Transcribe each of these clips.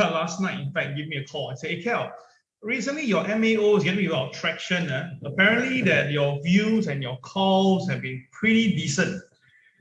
last night, in fact, give me a call and say, hey, Kel, recently your MAO is getting a lot of traction. Apparently that your views and your calls have been pretty decent.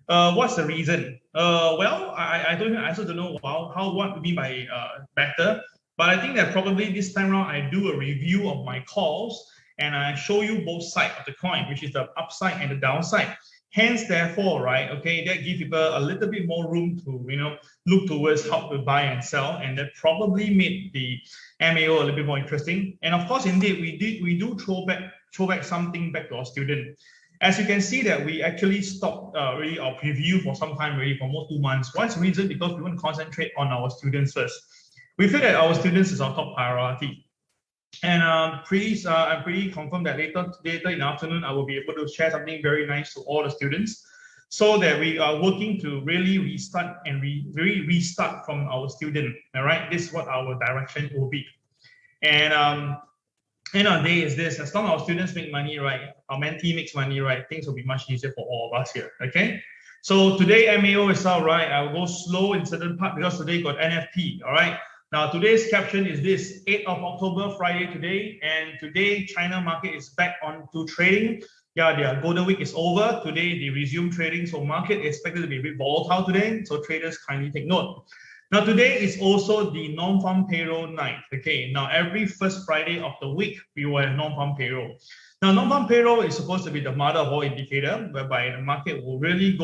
What's the reason? Well, I don't. I also don't know what we mean by better. But I think that probably this time around I do a review of my calls and I show you both sides of the coin, which is the upside and the downside. Hence, therefore, right? Okay, that gives people a little bit more room to look towards how to buy and sell, and that probably made the MAO a little bit more interesting. And of course, indeed, we do throw back something back to our student. As you can see that we actually stopped really our preview for some time already, for almost 2 months. What's the reason? Because we want to concentrate on our students first. We feel that our students is our top priority. And I'm pretty confident that later in the afternoon, I will be able to share something very nice to all the students so that we are working to really restart and restart from our student. All right, this is what our direction will be. And end of the day is this: as long as our students make money, right, our mentee makes money, right, things will be much easier for all of us here, okay? So today MAO is all right. I will go slow in certain part because today got NFP, all right? Now today's caption is this: 8th of October, Friday today, and today China market is back on to trading. Yeah, their golden week is over. Today they resume trading, so market is expected to be a bit volatile today, so traders kindly take note. Now, today is also the non-farm payroll night. Okay, now every first Friday of the week, we will have non-farm payroll. Now, non-farm payroll is supposed to be the mother of all indicator, whereby the market will really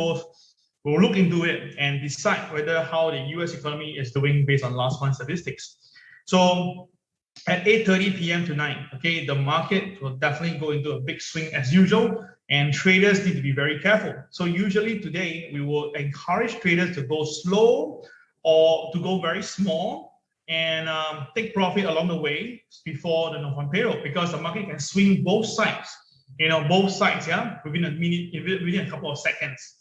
will look into it and decide whether how the US economy is doing based on last month's statistics. So at 8:30 p.m. tonight, okay, the market will definitely go into a big swing as usual, and traders need to be very careful. So usually today, we will encourage traders to go slow or to go very small and take profit along the way before the non-farm payroll, because the market can swing both sides, both sides, yeah, within a minute, within a couple of seconds.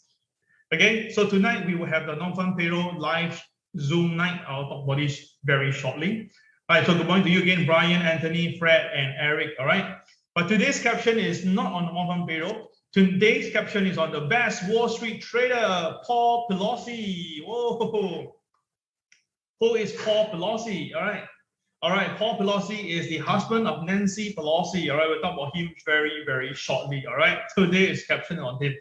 Okay, so tonight we will have the non-farm payroll live Zoom night. I'll talk about this very shortly. All right, so good morning to you again, Brian, Anthony, Fred, and Eric. All right, but today's caption is not on the non-farm payroll. Today's caption is on the best Wall Street trader, Paul Pelosi. Whoa. Who is Paul Pelosi? All right. Paul Pelosi is the husband of Nancy Pelosi. All right, we'll talk about him very, very shortly. All right, today is captioned on him.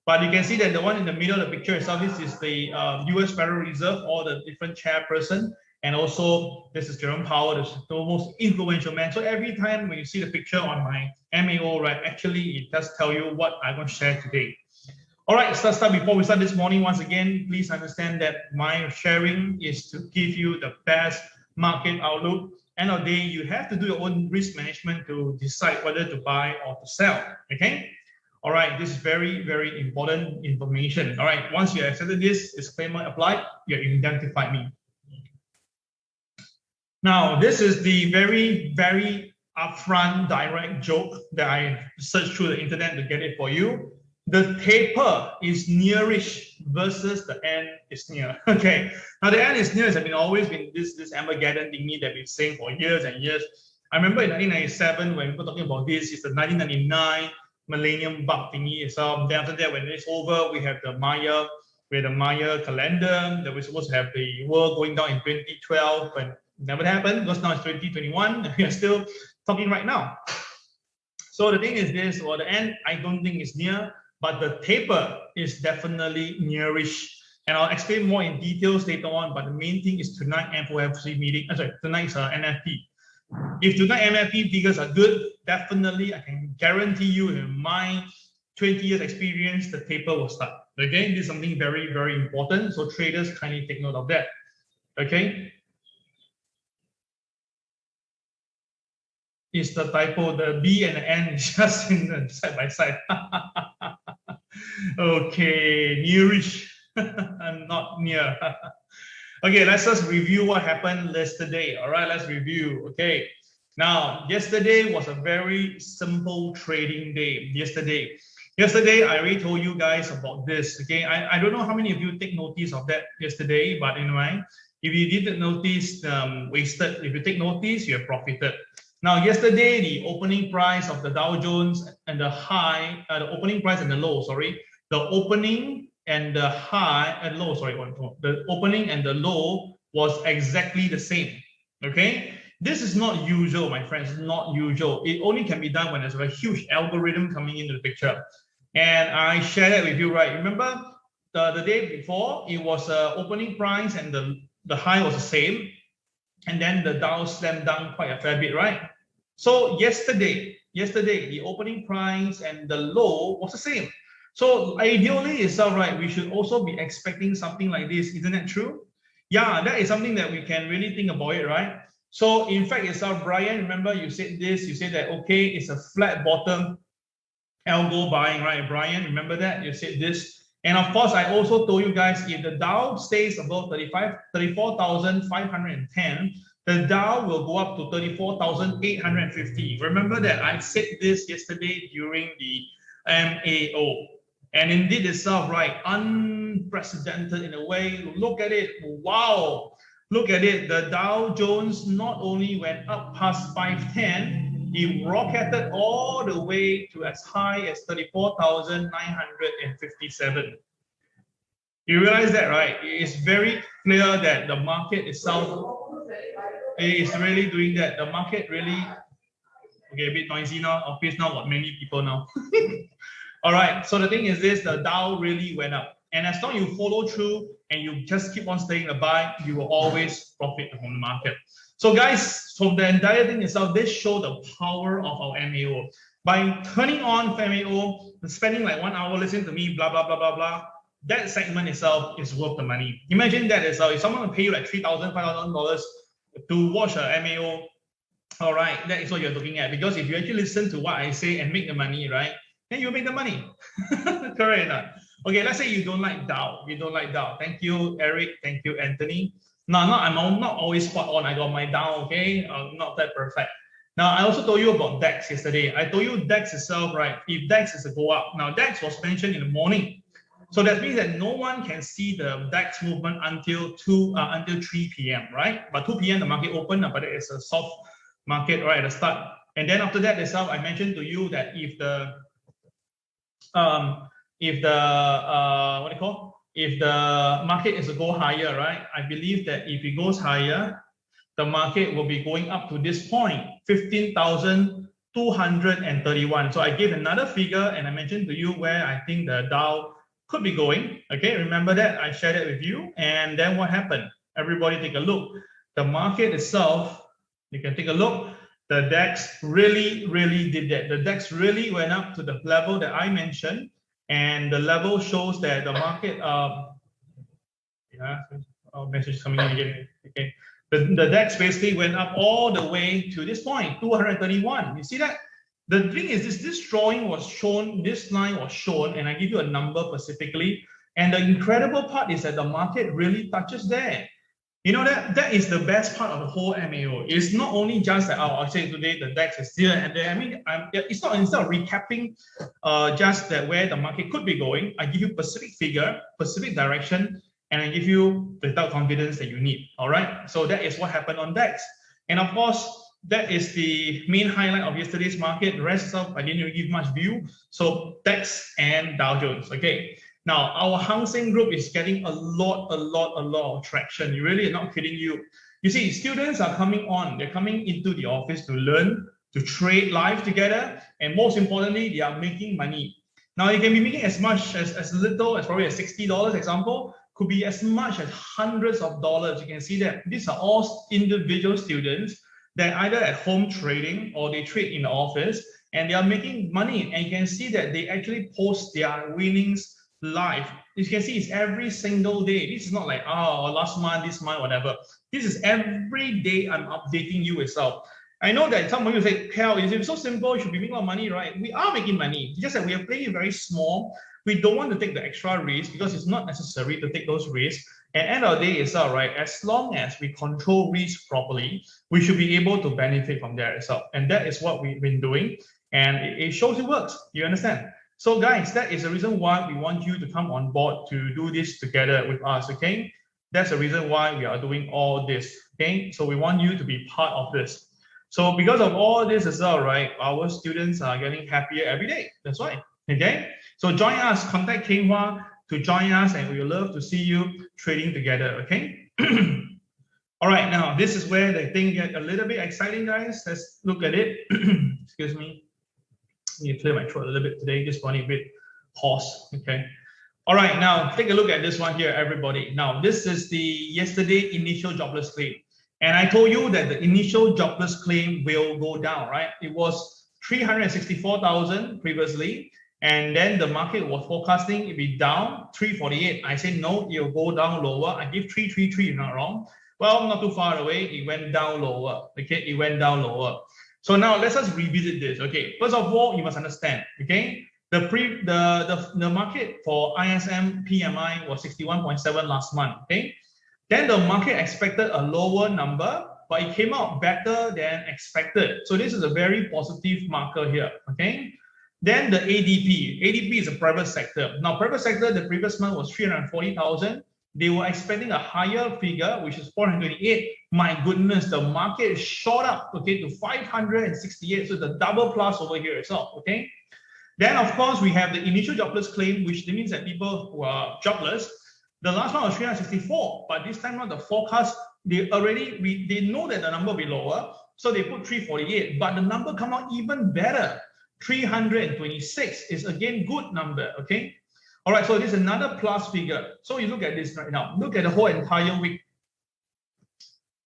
But you can see that the one in the middle of the picture itself, this is the US Federal Reserve, all the different chairperson. And also, this is Jerome Powell, the most influential man. So every time when you see the picture on my MAO, right, actually it does tell you what I'm going to share today. All right, before we start this morning, once again, please understand that my sharing is to give you the best market outlook. End of the day, you have to do your own risk management to decide whether to buy or to sell, okay? All right, this is very, very important information. All right, once you accepted this, disclaimer applied, you identified me. Now, this is the very, very upfront, direct joke that I searched through the internet to get it for you. The taper is nearish versus the end is near. Okay, now the end is near has always been this Armageddon thingy that we've been saying for years and years. I remember in 1997 when people were talking about this, it's the 1999 millennium bug thingy itself. Then after that, when it's over, we have the Maya calendar that we're supposed to have the world going down in 2012, but never happened because now it's 2021. We are still talking right now. So the thing is this, well, the end I don't think is near, but the taper is definitely nearish. And I'll explain more in details later on, but the main thing is tonight FOMC meeting, tonight's NFP. If tonight NFP figures are good, definitely I can guarantee you in my 20 years experience, the taper will start. Okay, this is something very, very important. So traders kindly take note of that. Okay. Is the typo, the B and the N is just in the side by side. Okay, nearish, and not near. Okay, let's just review what happened yesterday. All right, let's review. Okay, now yesterday was a very simple trading day. Yesterday I already told you guys about this. Okay, I don't know how many of you take notice of that yesterday, but anyway, if you didn't notice, wasted. If you take notice, you have profited. Now, yesterday, the opening price of the Dow Jones and the high, the opening price and the low, sorry, the opening and the high and low, sorry, the opening and the low was exactly the same. Okay, this is not usual, my friends. Not usual. It only can be done when there's a huge algorithm coming into the picture. And I shared that with you, right? Remember the day before, it was opening price and the high was the same. And then the Dow slammed down quite a fair bit, right? So yesterday, the opening price and the low was the same. So ideally itself, right, we should also be expecting something like this. Isn't that true? Yeah, that is something that we can really think about it, right? So in fact itself, Brian, remember you said this, you said that, okay, it's a flat bottom algo buying, right? Brian, remember that? You said this. And of course, I also told you guys, if the Dow stays above 34,510, the Dow will go up to 34,850. Remember that I said this yesterday during the MAO. And indeed itself, right, unprecedented in a way. Look at it. Wow. Look at it. The Dow Jones not only went up past 510, it rocketed all the way to as high as 34,957. You realize that, right? It's very clear that the market itself is really doing that. The market really, okay, a bit noisy now. Office now got many people now. All right, so the thing is this, the Dow really went up. And as long as you follow through and you just keep on staying the buy, you will always profit from the market. So guys, from the entire thing itself, this shows the power of our MAO. By turning on MAO, spending like 1 hour listening to me, blah, blah, blah, blah, blah, that segment itself is worth the money. Imagine that itself. If someone will pay you like $3,000, $5,000 to watch a MAO, all right, that is what you're looking at. Because if you actually listen to what I say and make the money, right, then you make the money. Correct or not? Okay, let's say you don't like Dow. You don't like Dow. Thank you, Eric. Thank you, Anthony. No, I'm not always spot on. I got my Dow, okay? Not that perfect. Now, I also told you about DAX yesterday. I told you DAX itself, right? If DAX is to go up. Now, DAX was mentioned in the morning. So that means that no one can see the DAX movement until 3 p.m., right? But 2 p.m. the market opened, but it's a soft market right at the start. And then after that itself, I mentioned to you that if the market is to go higher, right? I believe that if it goes higher, the market will be going up to this point, 15,231. So I gave another figure and I mentioned to you where I think the Dow could be going. Okay, remember that? I shared it with you. And then what happened? Everybody take a look. The market itself, you can take a look. The DAX really did that. The DAX really went up to the level that I mentioned. And the level shows that the market, message coming in again. Okay, the DAX basically went up all the way to this point, 231. You see that? The thing is, this drawing was shown, this line was shown, and I give you a number specifically. And the incredible part is that the market really touches there. You know, that is the best part of the whole MAO. It's not only just that, I'll say today the DAX is still, and then, I mean, it's not, instead of recapping just that where the market could be going, I give you specific figure, specific direction, and I give you the confidence that you need. All right. So that is what happened on DAX. And of course, that is the main highlight of yesterday's market. The rest of I didn't really give much view. So DAX and Dow Jones. Okay. Now our Hang Seng group is getting a lot of traction. You really are not kidding you. You see, students are coming on. They're coming into the office to learn, to trade live together, and most importantly, they are making money. Now you can be making as much as little as probably a $60 example. Could be as much as hundreds of dollars. You can see that these are all individual students that either at home trading or they trade in the office and they are making money. And you can see that they actually post their winnings live. You can see it's every single day. This is not like, oh, last month, this month, whatever. This is every day I'm updating you itself. I know that some of you say, Cal, it's so simple, you should be making a lot of money, right? We are making money. Just that we are playing it very small. We don't want to take the extra risk because it's not necessary to take those risks. And end of the day itself, right? As long as we control risk properly, we should be able to benefit from that itself. And that is what we've been doing. And it shows it works. You understand? So guys, that is the reason why we want you to come on board to do this together with us, okay? That's the reason why we are doing all this, okay? So we want you to be part of this. So because of all this as well, right? Our students are getting happier every day. That's why, okay? So join us, contact Keng Hua to join us, and we would love to see you trading together, okay? All right, now this is where the thing get a little bit exciting, guys. Let's look at it. Excuse me. I need to clear my throat a little bit today. Just running a bit hoarse. Okay. All right, now take a look at this one here, everybody. Now, this is the yesterday initial jobless claim. And I told you that the initial jobless claim will go down, right? It was 364,000 previously. And then the market was forecasting it be down 348. I said, no, it'll go down lower. I give 333, if not wrong. Well, not too far away. It went down lower. Okay, it went down lower. So now let's just revisit this. Okay, first of all, you must understand. Okay, the market for ISM PMI was 61.7 last month. Okay, then the market expected a lower number, but it came out better than expected. So this is a very positive marker here. Okay. Then the ADP. ADP is a private sector. Now, private sector, the previous month was 340,000. They were expecting a higher figure, which is 428. My goodness, the market shot up, okay, to 568. So the double plus over here itself, okay? Then, of course, we have the initial jobless claim, which means that people who are jobless, the last one was 364, but this time around the forecast, they know that the number will be lower, so they put 348, but the number come out even better. 326 is again good number, okay? All right, so this is another plus figure. So you look at this right now. Look at the whole entire week.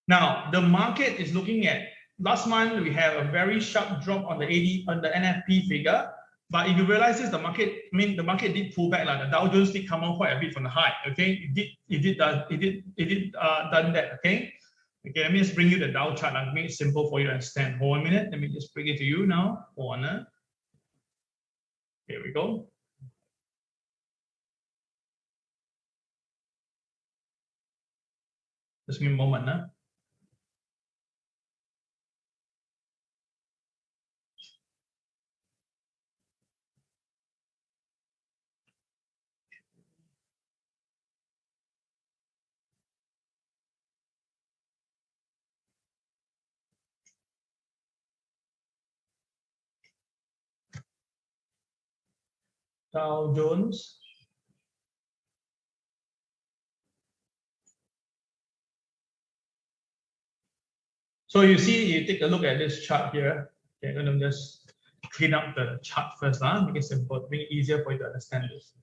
Now, the market is looking at, last month we have a very sharp drop on the NFP figure. But if you realize this, the market did pull back. Like the Dow Jones did come on quite a bit from the high, okay? It did done that, okay? Okay, let me just bring you the Dow chart. I'll make it simple for you to understand. Hold on a minute. Let me just bring it to you now. Hold on. Here we go. Just give me a moment. Dow Jones. So you see, you take a look at this chart here. Okay, I'm going to just clean up the chart first, make it simple, make it easier for you to understand this.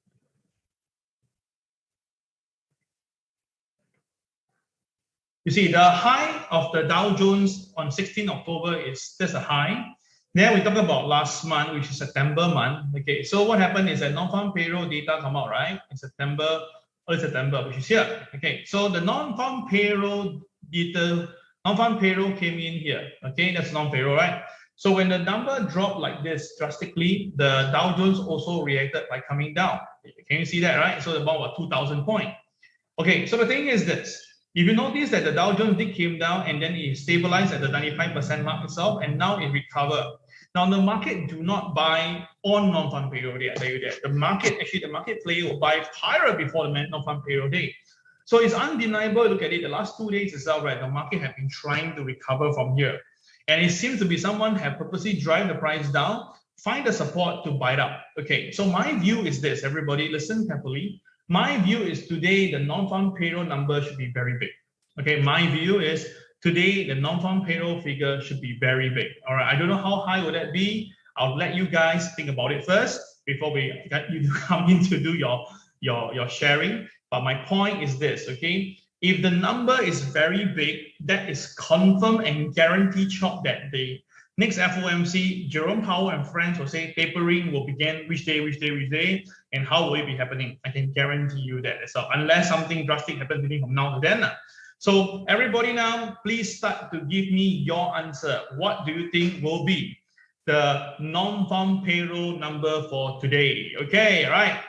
You see, the high of the Dow Jones on 16 October is just a high. Then we talk about last month, which is September month. Okay, so what happened is that non-farm payroll data come out, right? In September, early September, which is here. Okay, so the non-farm payroll data, non-farm payroll came in here. Okay, that's non-payroll, right? So when the number dropped like this drastically, the Dow Jones also reacted by coming down. Can you see that, right? So about what, 2,000 points. Okay, so the thing is this. If you notice that the Dow Jones did came down and then it stabilized at the 95% mark itself, and now it recovered. Now the market do not buy on non-farm payroll day. I tell you that the market play will buy higher before the non-farm payroll day. So it's undeniable. Look at it. The last 2 days itself, right? The market have been trying to recover from here, and it seems to be someone have purposely drive the price down, find the support to buy it up. Okay. So my view is this. Everybody, listen carefully. My view is today the non-farm payroll number should be very big. Okay, my view is today the non-farm payroll figure should be very big. All right, I don't know how high would that be. I'll let you guys think about it first before we get you to come in to do your sharing. But my point is this, okay? If the number is very big, that is confirmed and guaranteed chop that day. Next FOMC, Jerome Powell and friends will say tapering will begin which day, and how will it be happening? I can guarantee you that as well, unless something drastic happens from now to then. So everybody now, please start to give me your answer. What do you think will be the non-farm payroll number for today? Okay, right.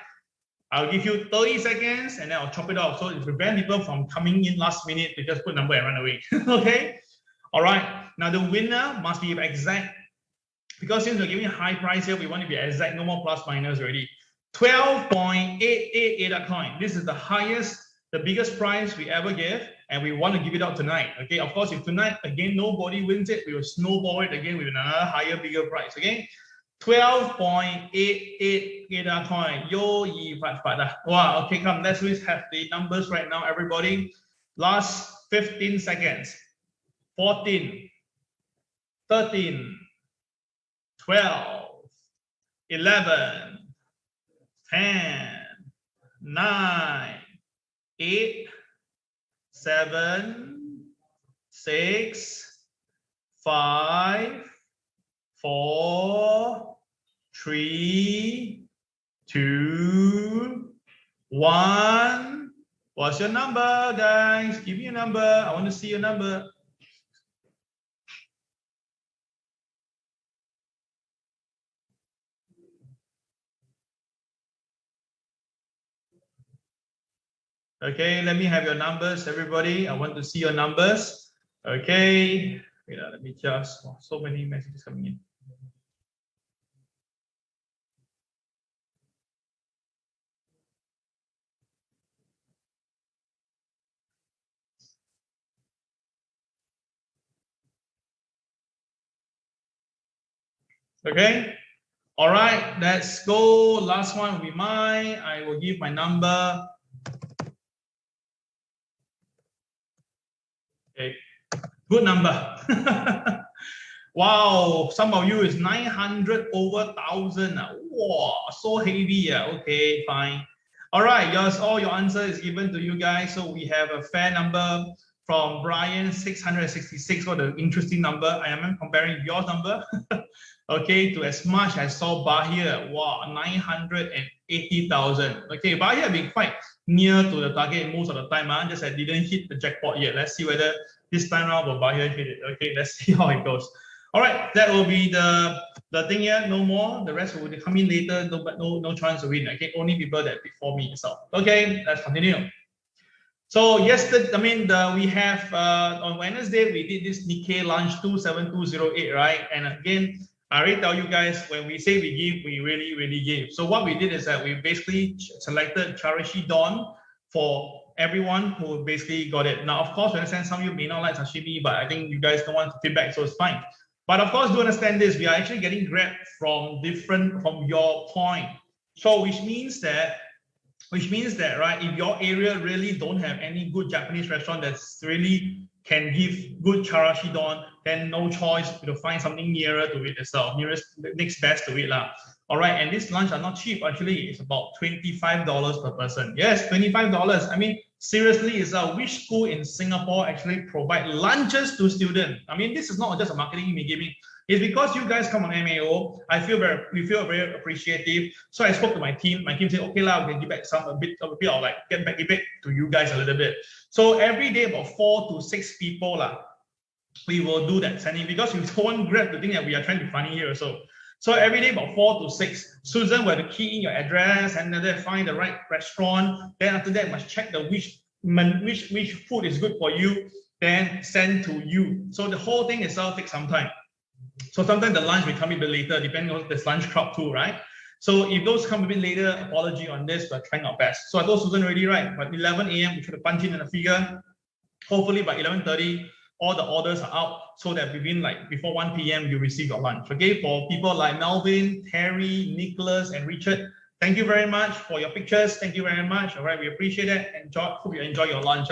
I'll give you 30 seconds and then I'll chop it off. So to prevent people from coming in last minute to just put number and run away. Okay. All right, now the winner must be exact, because since we're giving a high price here, we want to be exact, no more plus minus already. 12.88 ADA coin. This is the highest, the biggest price we ever give, and we want to give it out tonight. Okay, of course, if tonight again nobody wins it, we will snowball it again with another higher, bigger price. Okay, 12.88 ADA coin. Yo, wow. Okay, come. Let's have the numbers right now, everybody. Last 15 seconds. 14, 13, 12, 11, 10, 9, 8, 7, 6, 5, 4, 3, 2, 1. What's your number, guys? Give me a number. I want to see your number. Okay, let me have your numbers, everybody. I want to see your numbers. Okay, wait, let me just, so many messages coming in. Okay, all right, let's go. Last one will be mine. I will give my number. Okay, good number. Wow, some of you is 900 over 1,000. Wow, so heavy. Okay, fine. All right, yes, all your answer is given to you guys. So we have a fair number from Brian, 666. What an interesting number. I am comparing your number. Okay, to as much as saw Bahia. Wow, 980,000. Okay, Bahia have been quite near to the target most of the time. Just I didn't hit the jackpot yet. Let's see whether this time around will Bahia hit it. Okay, let's see how it goes. All right, that will be the thing here. No more. The rest will come in later. No chance to win. Okay, only people that before me. So okay, let's continue. So yesterday, we have on Wednesday we did this Nikkei launch 27208, right? And again, I already tell you guys, when we say we give, we really give. So what we did is that we basically selected Charashi Dawn for everyone who basically got it. Now, of course, we understand some of you may not like sashimi, but I think you guys don't want feedback, so it's fine. But of course, do understand this, we are actually getting grabbed from your point. So which means that, right, if your area really don't have any good Japanese restaurant that's really can give good charashi don, then no choice to find something nearer to it itself, next best to it lah. All right, and these lunch are not cheap. Actually, it's about $25 per person. Yes, $25. I mean, seriously, is which school in Singapore actually provide lunches to students? I mean, this is not just a marketing gimmick. It's because you guys come on MAO. We feel very appreciative. So I spoke to my team. My team said, okay lah, we can give back a bit of like get back to you guys a little bit. So every day about 4 to 6 people lah, we will do that sending, because we don't want Grab to think that we are trying to be funny here. So every day about 4 to 6, Susan will key in your address and then find the right restaurant. Then after that, must check the which food is good for you, then send to you. So the whole thing itself takes some time. So sometimes the lunch will come a bit later, depending on this lunch crowd too, right? So if those come a bit later, apology on this, but trying our best. So I told Susan already, right? But 11 a.m. we try to punch in a figure. Hopefully by 11:30, all the orders are out, so that before 1 p.m. you receive your lunch. Okay, for people like Melvin, Terry, Nicholas, and Richard, thank you very much for your pictures. Thank you very much. All right, we appreciate it. Hope you enjoy your lunch.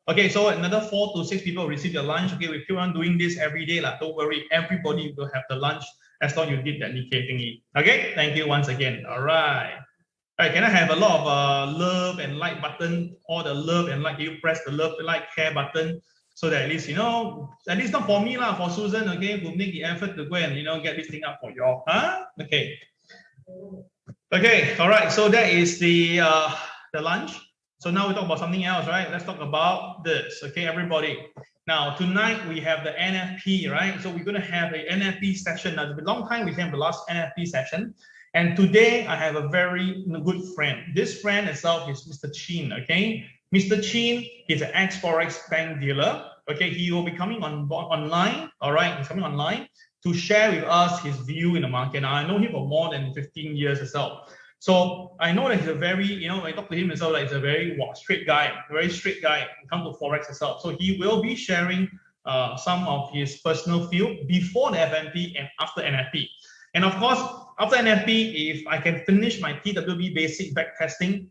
Okay, so another 4 to 6 people receive your lunch. Okay, we keep on doing this every day. Don't worry, everybody will have the lunch as long as you did that Nikkei thingy. Okay, thank you once again. All right. All right, can I have a lot of love and like button? All the love and like, you press the love, like, care button, so that at least, at least not for me lah, for Susan, okay, who make the effort to go and, get this thing up for y'all. Okay. Okay, all right, so that is the lunch. So now we talk about something else, right? Let's talk about this, okay, everybody. Now, tonight we have the NFP, right? So we're going to have an NFP session. Now, it's been a long time we have the last NFP session. And today I have a very good friend. This friend itself is Mr. Chin, okay? Mr. Chin is an ex-Forex bank dealer, okay? He will be coming online, all right? He's coming online to share with us his view in the market. Now, I know him for more than 15 years itself. So I know that he's a very, when I talk to him himself, like he's a very straight guy, when it comes to Forex itself. So he will be sharing some of his personal feel before the FNP and after NFP. And of course, after NFP, if I can finish my TWB basic back testing,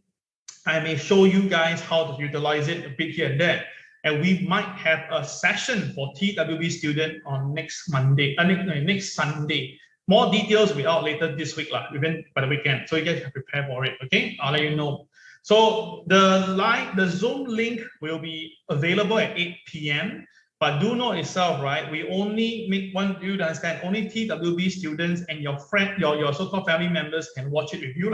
I may show you guys how to utilize it a bit here and there. And we might have a session for TWB student on next Monday, next Sunday. More details will be out later this week, even by the weekend. So you guys can prepare for it, okay? I'll let you know. So the Zoom link will be available at 8 p.m. But do note itself, right? We only want you to understand only TWB students and your friend, your so-called family members can watch it with you.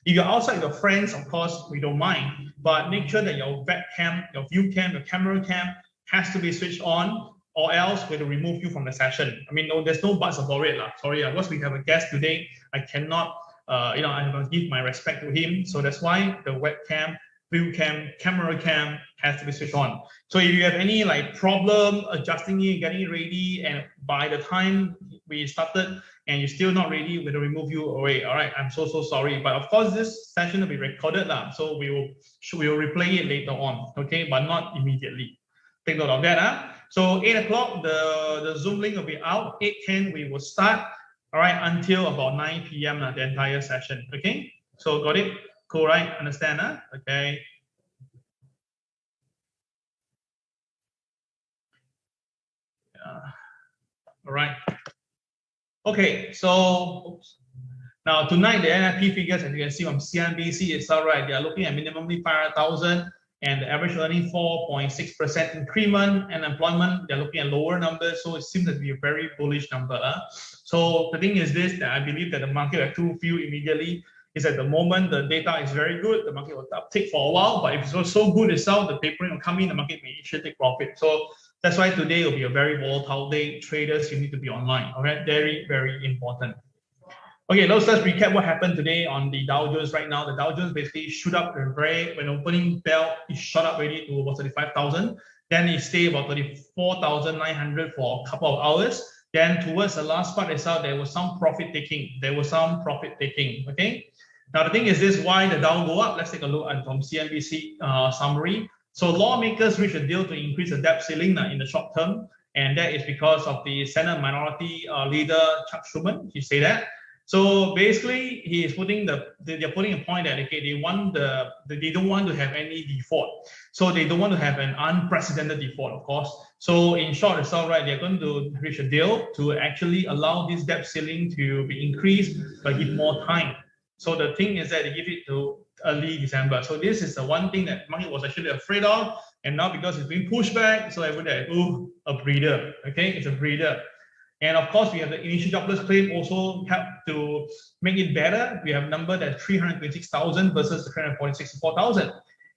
If you're outside your friends, of course, we don't mind. But make sure that your webcam, your view cam, your camera cam has to be switched on, or else we'll remove you from the session. I mean, no, there's no buts about it. Sorry, because we have a guest today, I cannot, I have to give my respect to him. So that's why the webcam, view cam, camera cam has to be switched on. So if you have any problem adjusting it, getting it ready, and by the time we started and you're still not ready, we'll remove you away. All right, I'm so sorry. But of course, this session will be recorded, so we will replay it later on, okay, but not immediately. Take note of that. So 8 o'clock, the Zoom link will be out. 8:10 we will start, all right, until about 9 p.m. The entire session, okay? So got it? Cool, right? Understand, okay. All right. Okay, so now tonight the NFP figures, as you can see from CNBC, it's all right. They are looking at minimally 500,000 and the average earning 4.6% increment, and employment they're looking at lower numbers. So it seems to be a very bullish number. So the thing is this, that I believe that the market have two view immediately. Is at the moment the data is very good, the market will uptick for a while, but if it's so good itself, the tapering will come in, the market may initially take profit. So that's why today will be a very volatile day. Traders, you need to be online. All right, very important. Okay, let's just recap what happened today on the Dow Jones. Right now, the Dow Jones basically shoot up when opening bell, it shot up already to about 35,000. Then it stayed about 34,900 for a couple of hours. Then towards the last part itself, there was some profit taking. Okay. Now the thing is this: why the Dow go up? Let's take a look at from CNBC summary. So lawmakers reached a deal to increase the debt ceiling in the short term, and that is because of the Senate Minority Leader Chuck Schumer. He said that. So basically, he is they're putting a point that they don't want to have any default. So they don't want to have an unprecedented default, of course. So in short, it's all right. They're going to reach a deal to actually allow this debt ceiling to be increased, but give more time. So the thing is that they give it to early December. So this is the one thing that market was actually afraid of, and now because it's being pushed back, so everybody, a breather. Okay, it's a breather. And of course, we have the initial jobless claim also help to make it better. We have a number that's 326,000 versus the 364,000.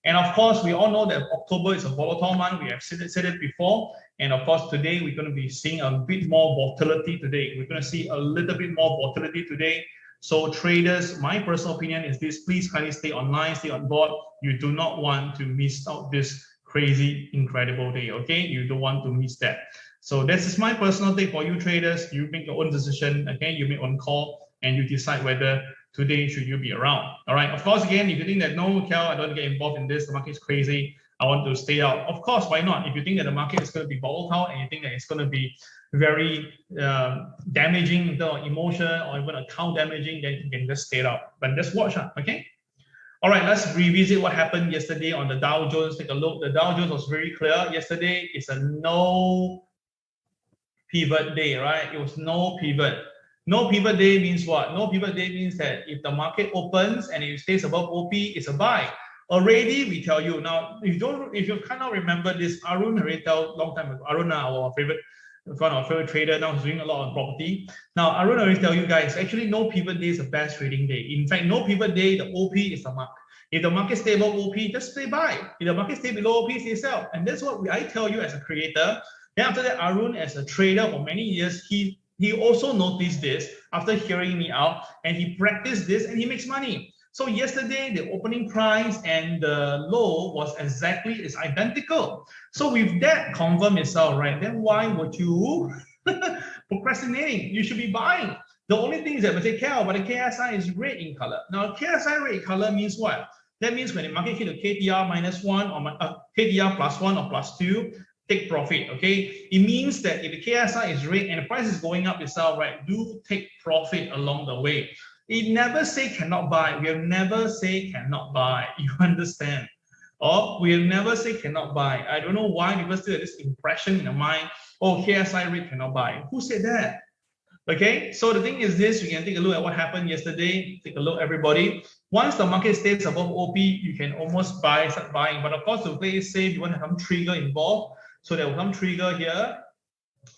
And of course, we all know that October is a volatile month. We have said it before. And of course, today we're going to be seeing a bit more volatility today. We're going to see a little bit more volatility today. So traders, my personal opinion is this: please kindly stay online, stay on board. You do not want to miss out this crazy, incredible day, okay? You don't want to miss that. So this is my personal take for you traders. You make your own decision, okay? You make your own call and you decide whether today should you be around, all right? Of course, again, if you think that, no, Cal, I don't get involved in this, the market is crazy, I want to stay out. Of course, why not? If you think that the market is going to be volatile and you think that it's going to be very damaging in terms of emotion or even account damaging, then you can just stay out. But just watch, okay? All right, let's revisit what happened yesterday on the Dow Jones. Take a look. The Dow Jones was very clear. Yesterday is a no pivot day, right? It was no pivot. No pivot day means what? No pivot day means that if the market opens and it stays above OP, it's a buy. Already, we tell you. Now, if you cannot remember this, Arun already tell long time ago. Arun, our favorite trader, now he's doing a lot on property. Now, Arun already tell you guys, actually, no pivot day is the best trading day. In fact, no pivot day, the OP is the mark. If the market stay above OP, just stay buy. If the market stay below OP, stay sell. And that's what I tell you as a creator. Then after that, Arun, as a trader for many years, he also noticed this after hearing me out, and he practiced this, and he makes money. So yesterday, the opening price and the low was it's identical. So with that confirmed itself, right, then why would you procrastinating? You should be buying. The only thing is that we say, but the KSI is red in color. Now, KSI red in color means what? That means when the market hit a KTR -1 or KTR +1 or +2, take profit, okay? It means that if the KSI is red and the price is going up itself, right, do take profit along the way. It never say cannot buy. We have never say cannot buy. You understand? Or we'll never say cannot buy. I don't know why people still have this impression in their mind, oh, KSI rate cannot buy. Who said that? Okay, so the thing is this, we can take a look at what happened yesterday. Take a look, everybody. Once the market stays above OP, you can almost start buying. But of course, to play it safe, you want to have some trigger involved. So there was some trigger here.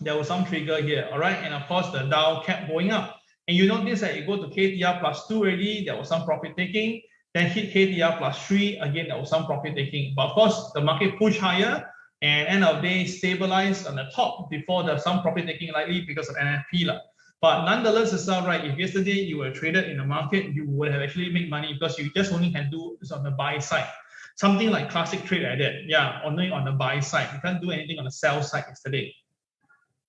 There was some trigger here, all right? And of course, the Dow kept going up. And you notice that you go to KTR plus 2 already, there was some profit taking. Then hit KTR plus 3, again, there was some profit taking. But of course, the market pushed higher and end of day stabilized on the top before there's some profit taking likely because of NFP. But nonetheless, it's all right. If yesterday you were traded in the market, you would have actually made money because you just only can do this on the buy side. Something like classic trade like that. Yeah, only on the buy side. You can't do anything on the sell side yesterday.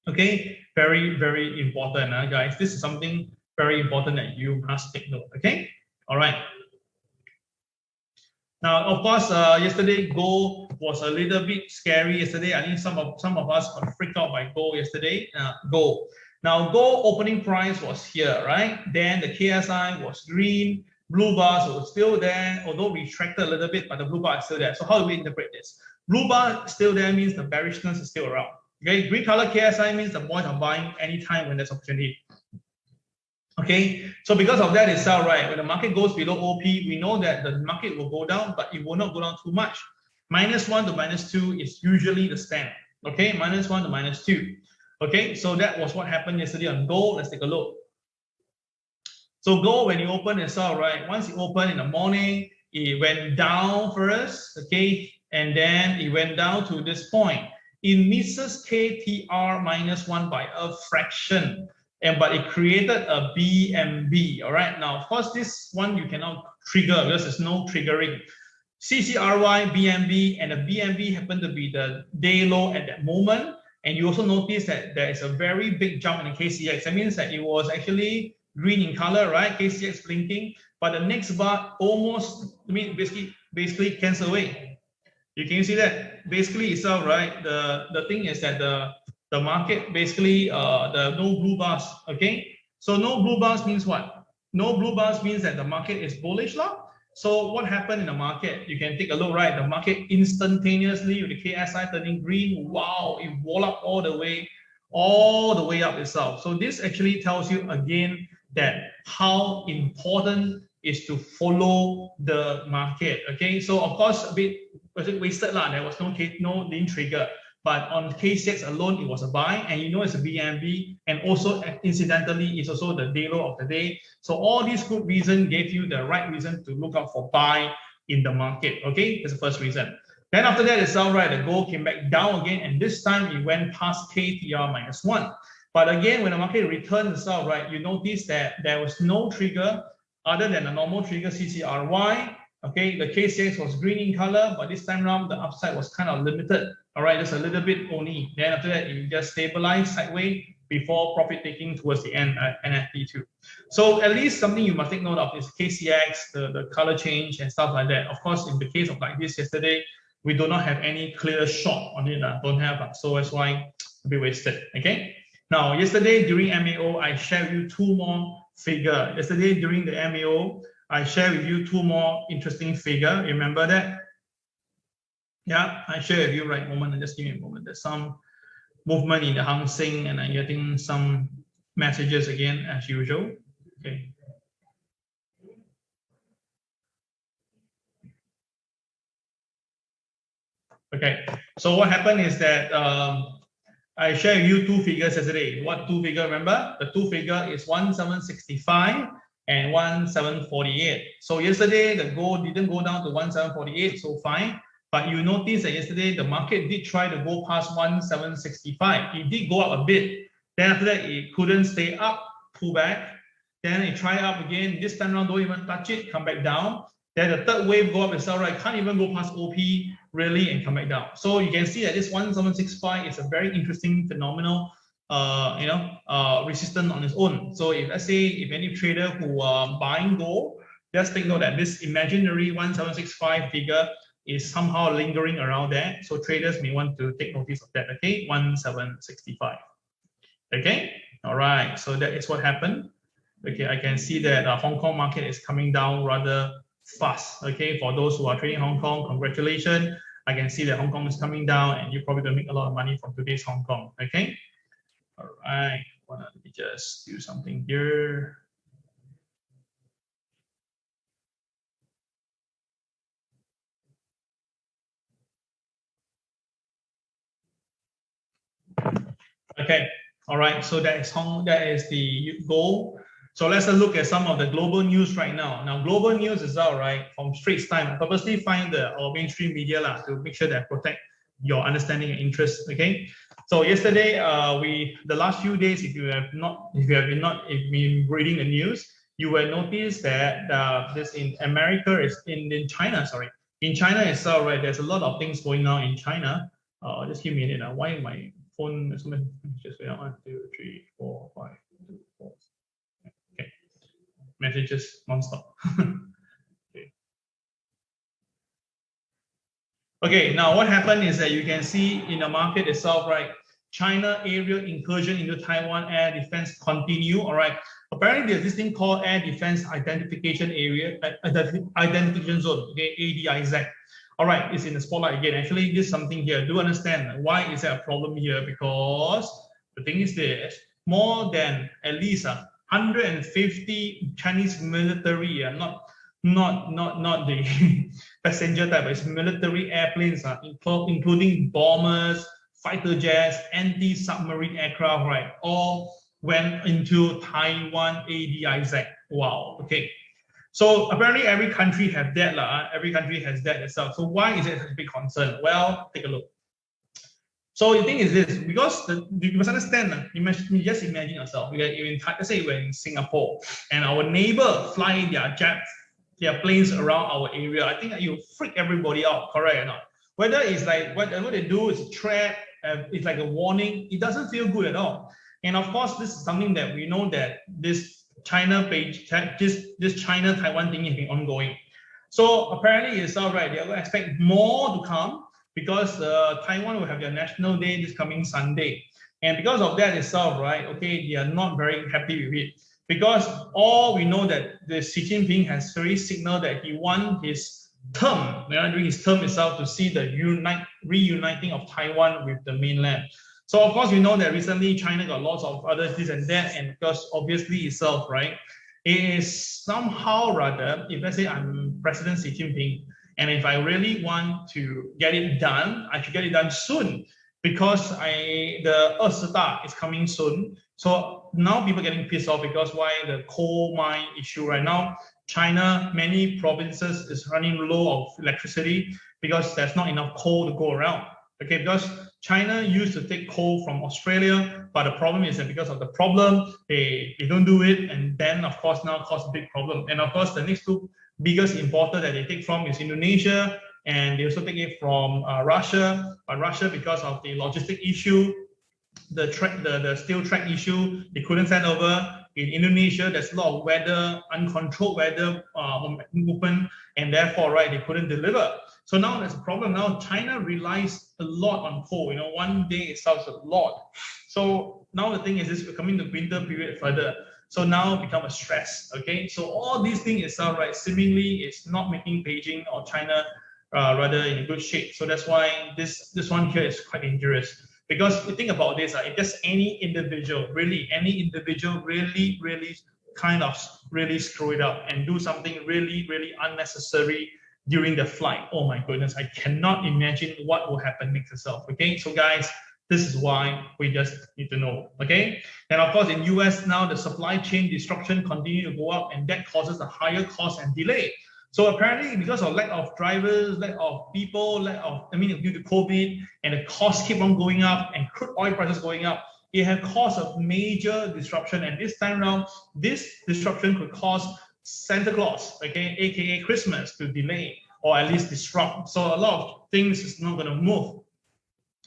Okay, very, very important, guys. This is something very important that you must take note. Okay, all right. Now, of course, yesterday gold was a little bit scary. Yesterday, I think some of us got freaked out by gold yesterday. Gold. Now, gold opening price was here, right? Then the KSI was green. Blue bars were still there, although retracted a little bit, but the blue bar is still there. So how do we interpret this? Blue bar still there means the bearishness is still around. Okay, green color KSI means the boys are buying anytime when there's opportunity. Okay, so because of that itself, right, when the market goes below OP, we know that the market will go down, but it will not go down too much. -1 to -2 is usually the stand. Okay, -1 to -2. Okay, so that was what happened yesterday on gold. Let's take a look. So gold, when you open itself, right, once it opened in the morning, it went down first, okay, and then it went down to this point. It misses KTR -1 by a fraction, but it created a BMB. All right, now of course this one you cannot trigger because there's no triggering. CCRY, BMB, and the BMB happened to be the day low at that moment. And you also notice that there is a very big jump in the KCX. That means that it was actually green in color, right? KCX blinking, but the next bar almost, I mean, basically cancel away. You can see that basically itself, right? The thing is that the market basically the no blue bars. Okay, so no blue bars means what? No blue bars means that the market is bullish, lah. So what happened in the market? You can take a look, right? The market instantaneously with the KSI turning green. Wow, it walloped all the way up itself. So this actually tells you again that how important is to follow the market. Okay, so of course a bit was it wasted lah. There was no lean trigger. But on KCX alone, it was a buy, and you know it's a BNB, and also incidentally, it's also the day low of the day. So all these good reasons gave you the right reason to look out for buy in the market. Okay, that's the first reason. Then after that, it's all right. The gold came back down again, and this time it went past KTR -1. But again, when the market returned itself, right, you notice that there was no trigger other than the normal trigger CCRY. Okay, the KCX was green in color, but this time around the upside was kind of limited. All right, just a little bit only. Then after that, you just stabilize sideways before profit taking towards the end at NFP2. So at least something you must take note of is KCX, the color change and stuff like that. Of course, in the case of like this yesterday, we do not have any clear shot on it. Don't have. So that's why a bit wasted. Okay. Now, yesterday during MAO, I shared with you two more figures. Yesterday during the MAO, I shared with you two more interesting figures. Remember that? Yeah, I share with you right moment. Just give me a moment. There's some movement in the Hang Seng, and I'm getting some messages again as usual. Okay. Okay. So what happened is that I share with you two figures yesterday. What two figures? Remember, the two figure is 1765 and 1748. So yesterday the gold didn't go down to 1748, so fine. But you notice that yesterday the market did try to go past 1765. It did go up a bit. Then after that, it couldn't stay up, pull back. Then it tried up again. This time around, don't even touch it, come back down. Then the third wave go up itself, right? Can't even go past OP really and come back down. So you can see that this 1765 is a very interesting phenomenal resistance on its own. So if let's say if any trader who are buying gold, just take note that this imaginary 1765 figure is somehow lingering around there. So traders may want to take notice of that. Okay, 1765. Okay, all right. So that is what happened. Okay, I can see that the Hong Kong market is coming down rather fast. Okay, for those who are trading Hong Kong, congratulations. I can see that Hong Kong is coming down, and you're probably gonna make a lot of money from today's Hong Kong. Okay, all right. Let me just do something here. Okay, all right. So that is the goal. So let's look at some of the global news right now. Now, global news is out, right, from Straits Time. I purposely find our mainstream media to make sure that I protect your understanding and interest. Okay. So yesterday, the last few days, if you have been reading the news, you will notice that this in America is in China. Sorry, in China itself, right? There's a lot of things going on in China. Just give me a minute. Why my phone is just 1, 2, 3, 4, 5, 2, 4. Okay, messages non-stop. Okay. Okay, now what happened is that you can see in the market itself, right? China aerial incursion into Taiwan air defense continue. All right. Apparently, there's this thing called Air Defense Identification Area, Identification Zone. Okay, ADIZ. All right, it's in the spotlight again. Actually, there's something here. Do understand why is there a problem here? Because the thing is this: more than at least 150 Chinese military, not the passenger type, but it's military airplanes, including bombers, fighter jets, anti-submarine aircraft, right? All went into Taiwan ADIZ. Wow. Okay. So apparently every country have that. Every country has that itself. So why is it such a big concern? Well, take a look. So the thing is this, because you must understand, you just imagine yourself. Let's say we're in Singapore and our neighbor fly their planes around our area. I think that you freak everybody out, correct or not? Whether it's like what they do is a threat, it's like a warning, it doesn't feel good at all. And of course, this is something that we know that this China Taiwan thing has been ongoing. So apparently it's all right. They're going to expect more to come because Taiwan will have their National Day this coming Sunday. And because of that itself, right, okay, they are not very happy with it. Because all we know that the Xi Jinping has already signaled that he wants his term, during his term itself, to see the reuniting of Taiwan with the mainland. So of course, we know that recently China got lots of other this and that, and because obviously itself, right, it is somehow rather, if let's say I'm President Xi Jinping, and if I really want to get it done, I should get it done soon, because the Earth is coming soon. So now people are getting pissed off because why the coal mine issue right now. China, many provinces is running low of electricity because there's not enough coal to go around. Okay, because China used to take coal from Australia, but the problem is that because of the problem, they don't do it, and then of course now cause a big problem. And of course, the next two biggest importer that they take from is Indonesia, and they also take it from Russia. But Russia, because of the logistic issue, the steel track issue, they couldn't send over. In Indonesia, there's a lot of weather, uncontrolled weather movement, and therefore, right, they couldn't deliver. So now there's a problem. Now China relies a lot on coal. One day it sells a lot. So now the thing is this: we're coming to winter period further. So now it become a stress. Okay. So all these things itself, right, seemingly is not making Beijing or China rather in good shape. So that's why this one here is quite dangerous. Because you think about this, if just any individual really kind of really screw it up and do something really unnecessary during the flight, oh my goodness, I cannot imagine what will happen next itself. Okay, so guys, this is why we just need to know. Okay, and of course in US now the supply chain disruption continue to go up, and that causes a higher cost and delay. So apparently, because of lack of drivers, lack of people, due to COVID, and the costs keep on going up, and crude oil prices going up, it has caused a major disruption. And this time around, this disruption could cause Santa Claus, okay, aka Christmas, to delay or at least disrupt. So a lot of things is not going to move.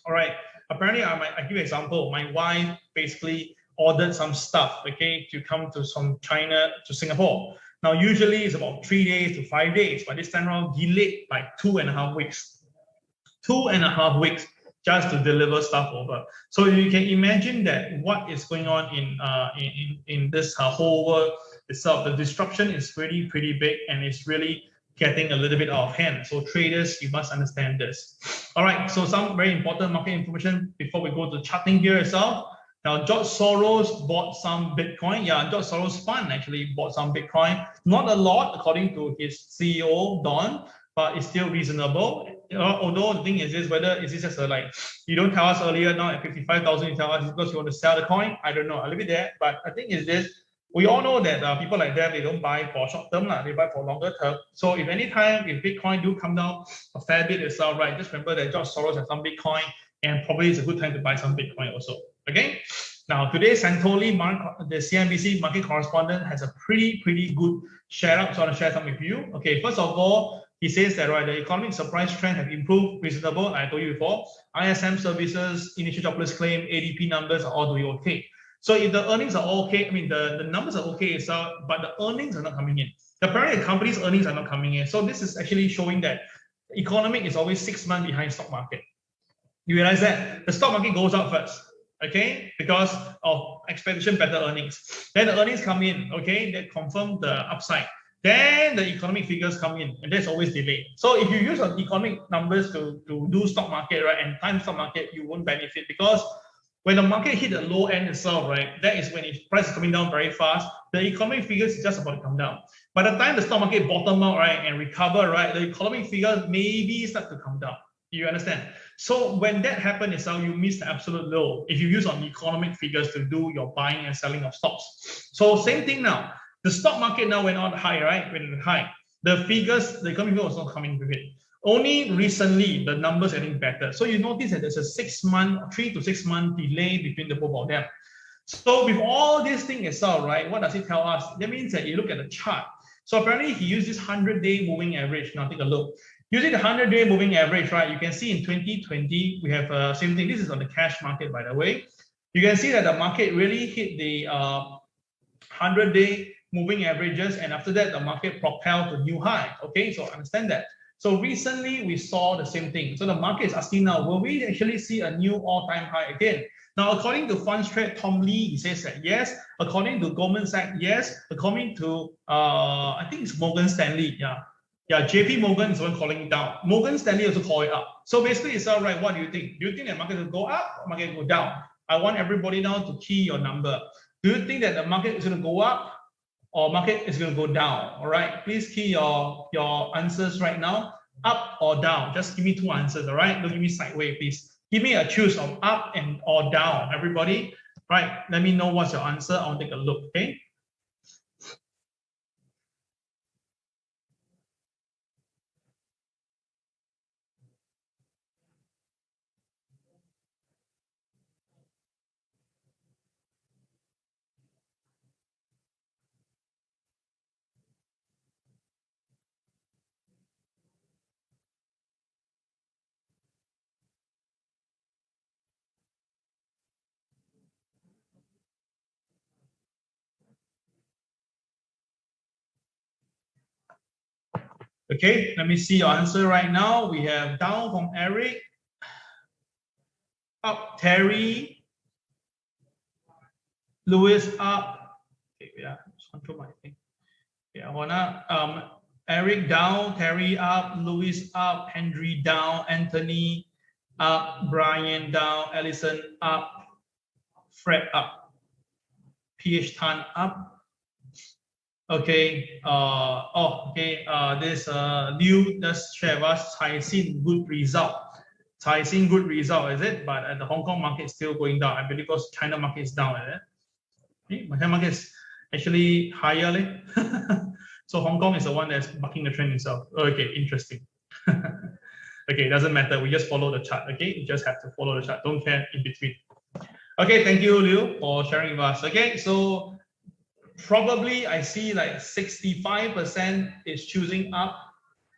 All right. Apparently, I give you an example. My wife basically ordered some stuff, okay, to come from China to Singapore. Now, usually it's about 3 days to 5 days, but this time around delayed like 2.5 weeks. 2.5 weeks just to deliver stuff over. So you can imagine that what is going on in this whole world itself. The disruption is pretty big, and it's really getting a little bit out of hand. So traders, you must understand this. All right, so some very important market information before we go to charting here itself. Now, George Soros bought some Bitcoin. Yeah, George Soros fund actually bought some Bitcoin. Not a lot, according to his CEO, Don, but it's still reasonable. Although the thing is this, whether is this just a like, you don't tell us earlier, now at 55,000, you tell us it's because you want to sell the coin. I don't know, I'll leave it there. But I think is this, we all know that people like that, they don't buy for short term, they buy for longer term. So if any time, if Bitcoin do come down a fair bit itself, right, just remember that George Soros has some Bitcoin, and probably it's a good time to buy some Bitcoin also. Okay. Now today, Santoli, the CNBC market correspondent, has a pretty good share up. So I want to share some with you. Okay, first of all, he says that right, the economic surprise trend have improved, reasonable. I told you before. ISM services, initial jobless claim, ADP numbers are all doing okay. So if the earnings are okay, I mean the numbers are okay itself, but the earnings are not coming in. Apparently, the company's earnings are not coming in. So this is actually showing that economic is always 6 months behind stock market. You realize that the stock market goes up first. Okay, because of expectation better earnings. Then the earnings come in, okay, that confirm the upside. Then the economic figures come in, and there's always delay. So if you use economic numbers to do stock market, right, and time stock market, you won't benefit because when the market hit the low end itself, right, that is when its price is coming down very fast. The economic figures is just about to come down. By the time the stock market bottom out, right, and recover, right, the economic figures maybe start to come down. You understand? So when that happens itself, you miss the absolute low if you use on economic figures to do your buying and selling of stocks. So same thing now. The stock market now went out high, right? Went high. The figures, the economic figures also coming with it. Only recently, the numbers are getting better. So you notice that there's a 6 month, 3 to 6 month delay between the both of them. So with all this thing itself, right, what does it tell us? That means that you look at the chart. So apparently he used this 100-day moving average. Now take a look. Using the 100-day moving average, right, you can see in 2020, we have same thing. This is on the cash market, by the way. You can see that the market really hit the 100-day moving averages, and after that, the market propelled to new high. Okay, so understand that. So recently, we saw the same thing. So the market is asking now, will we actually see a new all-time high again? Now, according to Funds Trade, Tom Lee, he says that yes. According to Goldman Sachs, yes. According to, I think it's Morgan Stanley, yeah, JP Morgan is the one calling it down. Morgan Stanley also call it up. So basically, it's all right. What do you think? Do you think the market will go up or market will go down? I want everybody now to key your number. Do you think that the market is going to go up or market is going to go down? All right, please key your answers right now, up or down. Just give me 2 answers, all right? Don't give me sideways, please. Give me a choose of up and or down, everybody. Right, let me know what's your answer. I'll take a look, okay? Okay, let me see your answer right now. We have down from Eric, up Terry, Lewis up. Okay, yeah, just control my thing. Yeah, wanna Eric down, Terry up, Lewis up, Henry down, Anthony up, Brian down, Ellison up, Fred up, PH Tan up. Okay, this Liu just share with us Cai Xin good result. Cai Xin good result, is it? But the Hong Kong market is still going down. I believe because China market is down, is it? Okay, China market is actually higher. So Hong Kong is the one that's bucking the trend itself. Okay, interesting. Okay, it doesn't matter. We just follow the chart. Okay, you just have to follow the chart. Don't care in between. Okay, thank you, Liu, for sharing with us. Okay, so probably I see like 65% is choosing up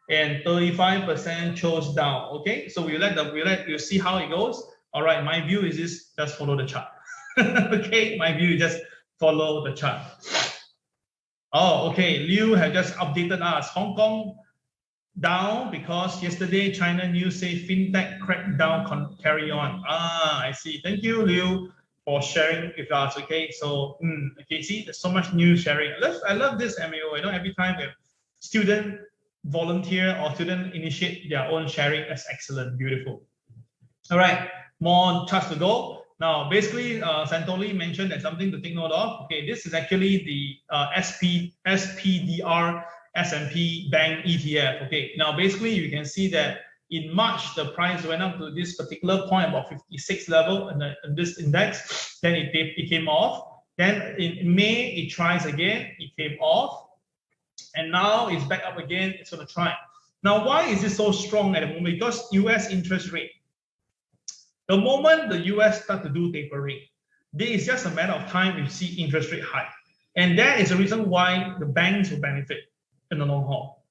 and 35% chose down. Okay, so we let you see how it goes. All right, my view is this: just follow the chart. Okay, my view is just follow the chart. Oh, okay. Liu have just updated us. Hong Kong down because yesterday China news say fintech crackdown carry on. I see. Thank you, Liu, for sharing with us. Okay, so okay, see, there's so much news sharing. I love this MAO. I know every time we have student volunteer or student initiate their own sharing. That's excellent, beautiful. All right, more charts to go. Now, basically, Santoli mentioned that something to take note of. Okay, this is actually the SPDR S&P Bank ETF. Okay, now basically you can see that in March the price went up to this particular point, about 56 level in this index. Then it came off. Then in May it tries again. It came off, and now it's back up again. It's going to try. Now, why is it so strong at the moment? Because U.S. interest rate. The moment the US start to do tapering, there is just a matter of time we see interest rate high. And that is the reason why the banks will benefit in the long haul.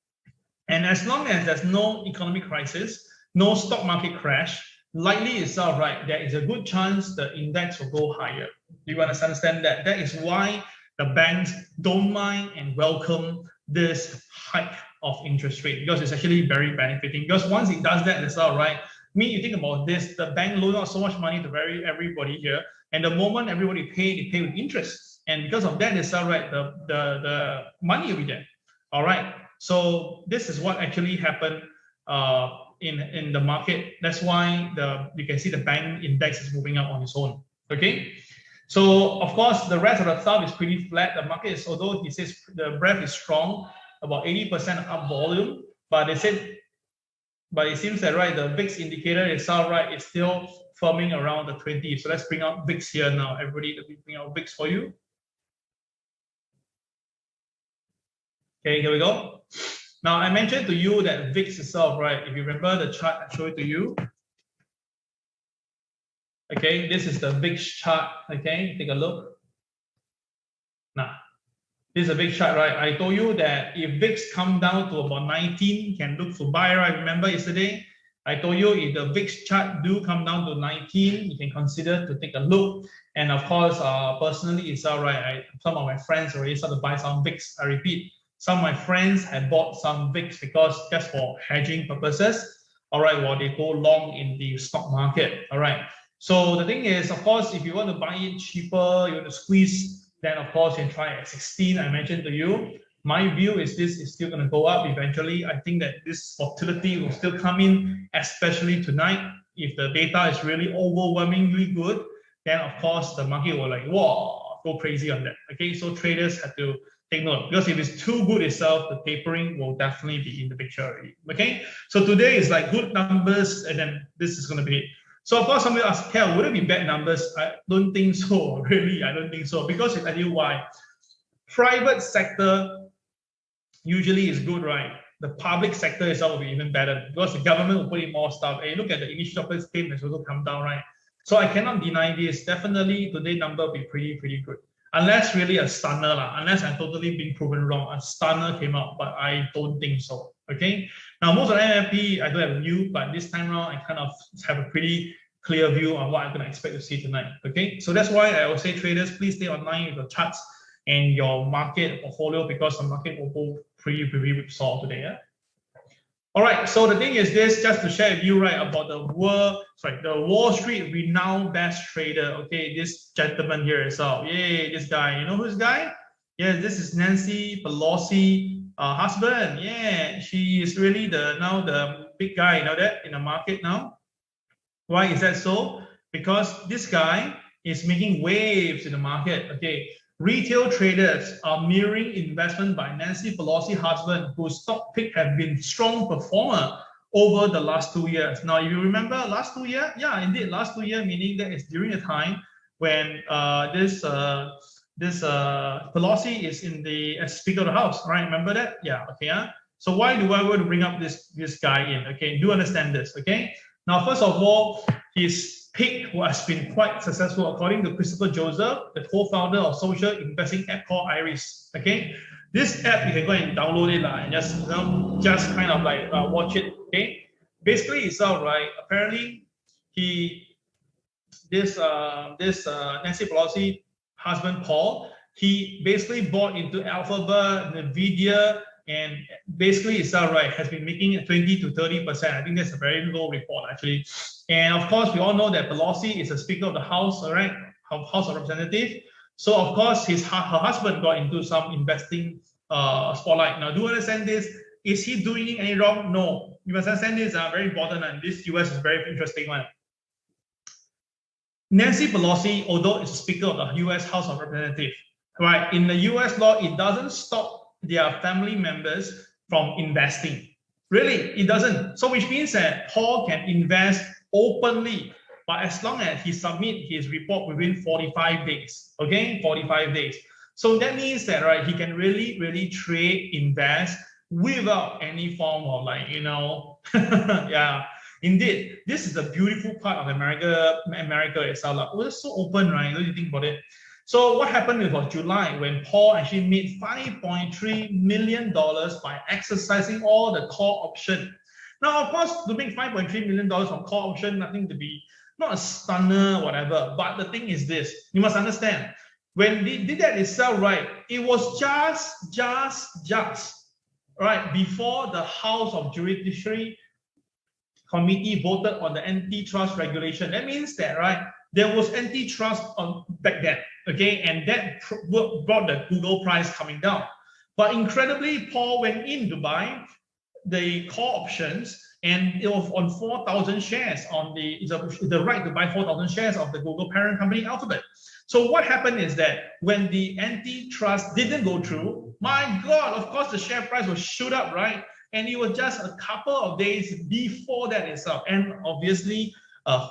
And as long as there's no economic crisis, no stock market crash, likely itself, right, there is a good chance the index will go higher. You understand that? That is why the banks don't mind and welcome this hike of interest rate, because it's actually very benefiting. Because once it does that itself, right, you think about this, the bank loan out so much money to everybody here, and the moment everybody they pay with interest. And because of that itself, right, the money will be there. All right. So this is what actually happened in the market. That's why you can see the bank index is moving up on its own. Okay. So of course the rest of the stuff is pretty flat. The market is, although he says the breadth is strong, about 80% up volume, but they said, but it seems that, right, the VIX indicator itself, right, is still firming around the 20. So let's bring out VIX here now. Everybody, let me bring out VIX for you. Okay, here we go. Now I mentioned to you that VIX itself, right, if you remember the chart I showed it to you. Okay, this is the VIX chart. Okay, take a look. Now, this is a big chart, right? I told you that if VIX come down to about 19, you can look for buy, right? Remember yesterday? I told you if the VIX chart do come down to 19, you can consider to take a look. And of course, personally, it's all right. Some of my friends already started to buy some VIX. I repeat, some of my friends had bought some VIX because just for hedging purposes, all right, while they go long in the stock market, all right? So the thing is, of course, if you want to buy it cheaper, you want to squeeze, then of course you can try at 16. I mentioned to you, my view is this is still going to go up eventually. I think that this volatility will still come in, especially tonight. If the data is really overwhelmingly good, then of course the market will like, whoa, go crazy on that. Okay, so traders have to take note, because if it's too good itself, the tapering will definitely be in the picture already. Okay, so today is like good numbers, and then this is going to be it. So of course, somebody asks, Kel, would it be bad numbers? I don't think so, really. I don't think so, because I'll tell you why. Private sector usually is good, right? The public sector itself will be even better, because the government will put in more stuff. And look at the initial jobless claim has also come down, right? So I cannot deny this. Definitely today's number will be pretty good. Unless really a stunner, unless I'm totally being proven wrong, a stunner came out, but I don't think so. Okay. Now, most of the MFP, I don't have a view, but this time around, I kind of have a pretty clear view on what I'm going to expect to see tonight. Okay. So that's why I will say, traders, please stay online with your charts and your market portfolio, because the market will go pretty whipsaw today. Yeah? All right. So the thing is this, just to share with you, right, about the Wall Street renowned best trader. Okay. This gentleman here as well. Yay, this guy. You know who's this guy? Yeah, this is Nancy Pelosi. Husband, yeah, she is really now the big guy, you know that, in the market now. Why is that so? Because this guy is making waves in the market. Okay, retail traders are mirroring investment by Nancy Pelosi husband, whose stock pick have been strong performer over the last 2 years. Now, if you remember last 2 years, yeah, indeed, last 2 years, meaning that it's during the time when Pelosi is in as Speaker of the House, right? Remember that? Yeah. Okay. So why do I want to bring up this guy in? Okay, do understand this. Okay. Now, first of all, his pick has been quite successful, according to Christopher Joseph, the co-founder of social investing app called Iris. Okay, this app you can go and download it and just kind of like watch it. Okay, basically it's all right. Apparently, this Nancy Pelosi husband Paul, he basically bought into Alphabet, Nvidia, and basically it's all right, has been making 20 to 30%. I think that's a very low report actually. And of course, we all know that Pelosi is a Speaker of the House, all right, House of Representatives. So of course, her husband got into some investing spotlight. Now, do understand this? Is he doing any wrong? No. You must understand this, very important, and this US is very interesting one. Nancy Pelosi, although it's Speaker of the US House of Representatives, right? In the US law, it doesn't stop their family members from investing. Really, it doesn't. So which means that Paul can invest openly, but as long as he submit his report within 45 days, okay, 45 days. So that means that, right, he can really trade, invest without any form of like, yeah. Indeed, this is the beautiful part of America itself. We're so open, right? Don't you think about it? So what happened was July when Paul actually made $5.3 million by exercising all the call option. Now, of course, to make $5.3 million from call option, nothing to be, not a stunner, whatever. But the thing is this, you must understand, when they did that itself, right, it was just, right, before the House of Judiciary Committee voted on the antitrust regulation. That means that, right, there was antitrust back then, okay, and that brought the Google price coming down. But incredibly, Paul went in to buy the call options, and it was on 4,000 shares on the right to buy 4,000 shares of the Google parent company Alphabet. So what happened is that when the antitrust didn't go through, my God, of course the share price will shoot up, right? And it was just a couple of days before that itself. And obviously,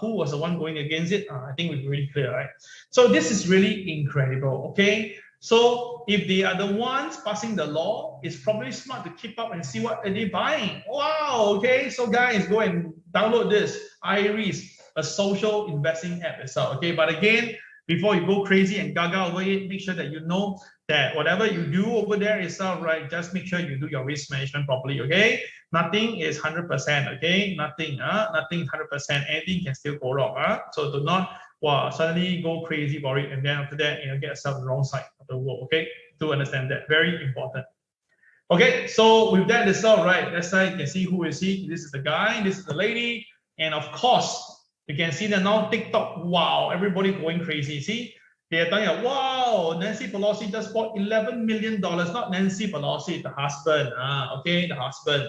who was the one going against it? I think we're really clear, right? So this is really incredible, okay? So if they are the ones passing the law, it's probably smart to keep up and see what are they buying. Wow, okay? So guys, go and download this, Iris, a social investing app itself, okay? But again, before you go crazy and gaga over it, make sure that you know that whatever you do over there itself, right, just make sure you do your risk management properly, okay? Nothing is 100%, okay? Nothing 100%. Anything can still go wrong, So do not suddenly go crazy about it and then after that, get yourself on the wrong side of the world, okay? Do understand that, very important. Okay, so with that itself, right, let's say you can see who is he. This is the guy, this is the lady, and of course, you can see that now TikTok, wow, everybody going crazy. See, they are telling you, wow, Nancy Pelosi just bought $11 million. Not Nancy Pelosi, the husband. Okay, the husband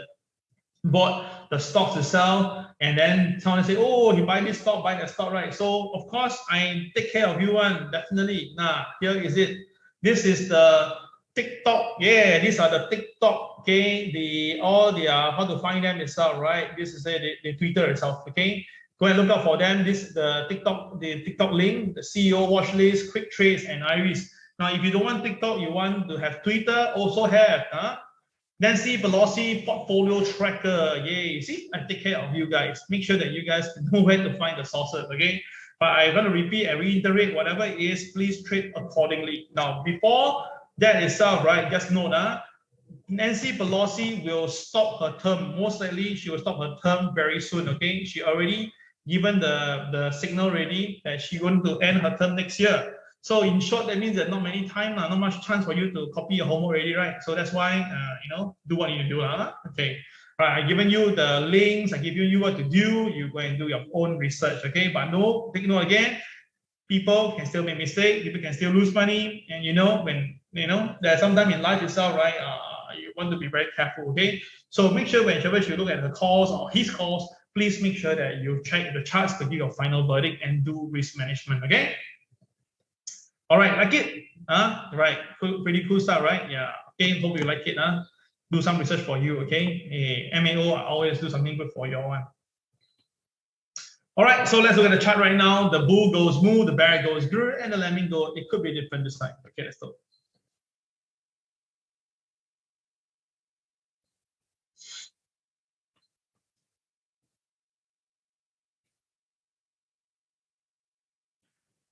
bought the stocks to sell, and then someone say, oh, he buy this stock, buy that stock, right? So of course, I take care of you one, definitely. Here is it. This is the TikTok. Yeah, these are the TikTok. Okay, all the how to find them itself, right? This is the Twitter itself. Okay. Go and look out for them. This is the TikTok link, the CEO watch list, quick trades, and Iris. Now, if you don't want TikTok, you want to have Twitter, also have Nancy Pelosi portfolio tracker. Yay, you see, I take care of you guys. Make sure that you guys know where to find the sources, okay? But I'm going to repeat and reiterate, whatever it is, please trade accordingly. Now, before that itself, right, just note, Nancy Pelosi will stop her term. Most likely, she will stop her term very soon, okay? She already given the signal already that she's going to end her term next year. So in short, that means that not many time, not much chance for you to copy your homework already, right? So that's why, do what you do, okay? Right, I've given you the links, I've given you what to do, you go and do your own research, okay? But take note again, people can still make mistakes, people can still lose money, and when, there's sometimes in life itself, right, you want to be very careful, okay? So make sure whenever you look at the calls or his calls, please make sure that you check the charts to give your final verdict and do risk management, okay? All right, like it? Right, pretty cool stuff, right? Yeah, okay, hope you like it, do some research for you, okay? MAO, I always do something good for your one. All right, so let's look at the chart right now. The bull goes moo, the bear goes grr, and the lemming goes, it could be different this time. Okay, let's go.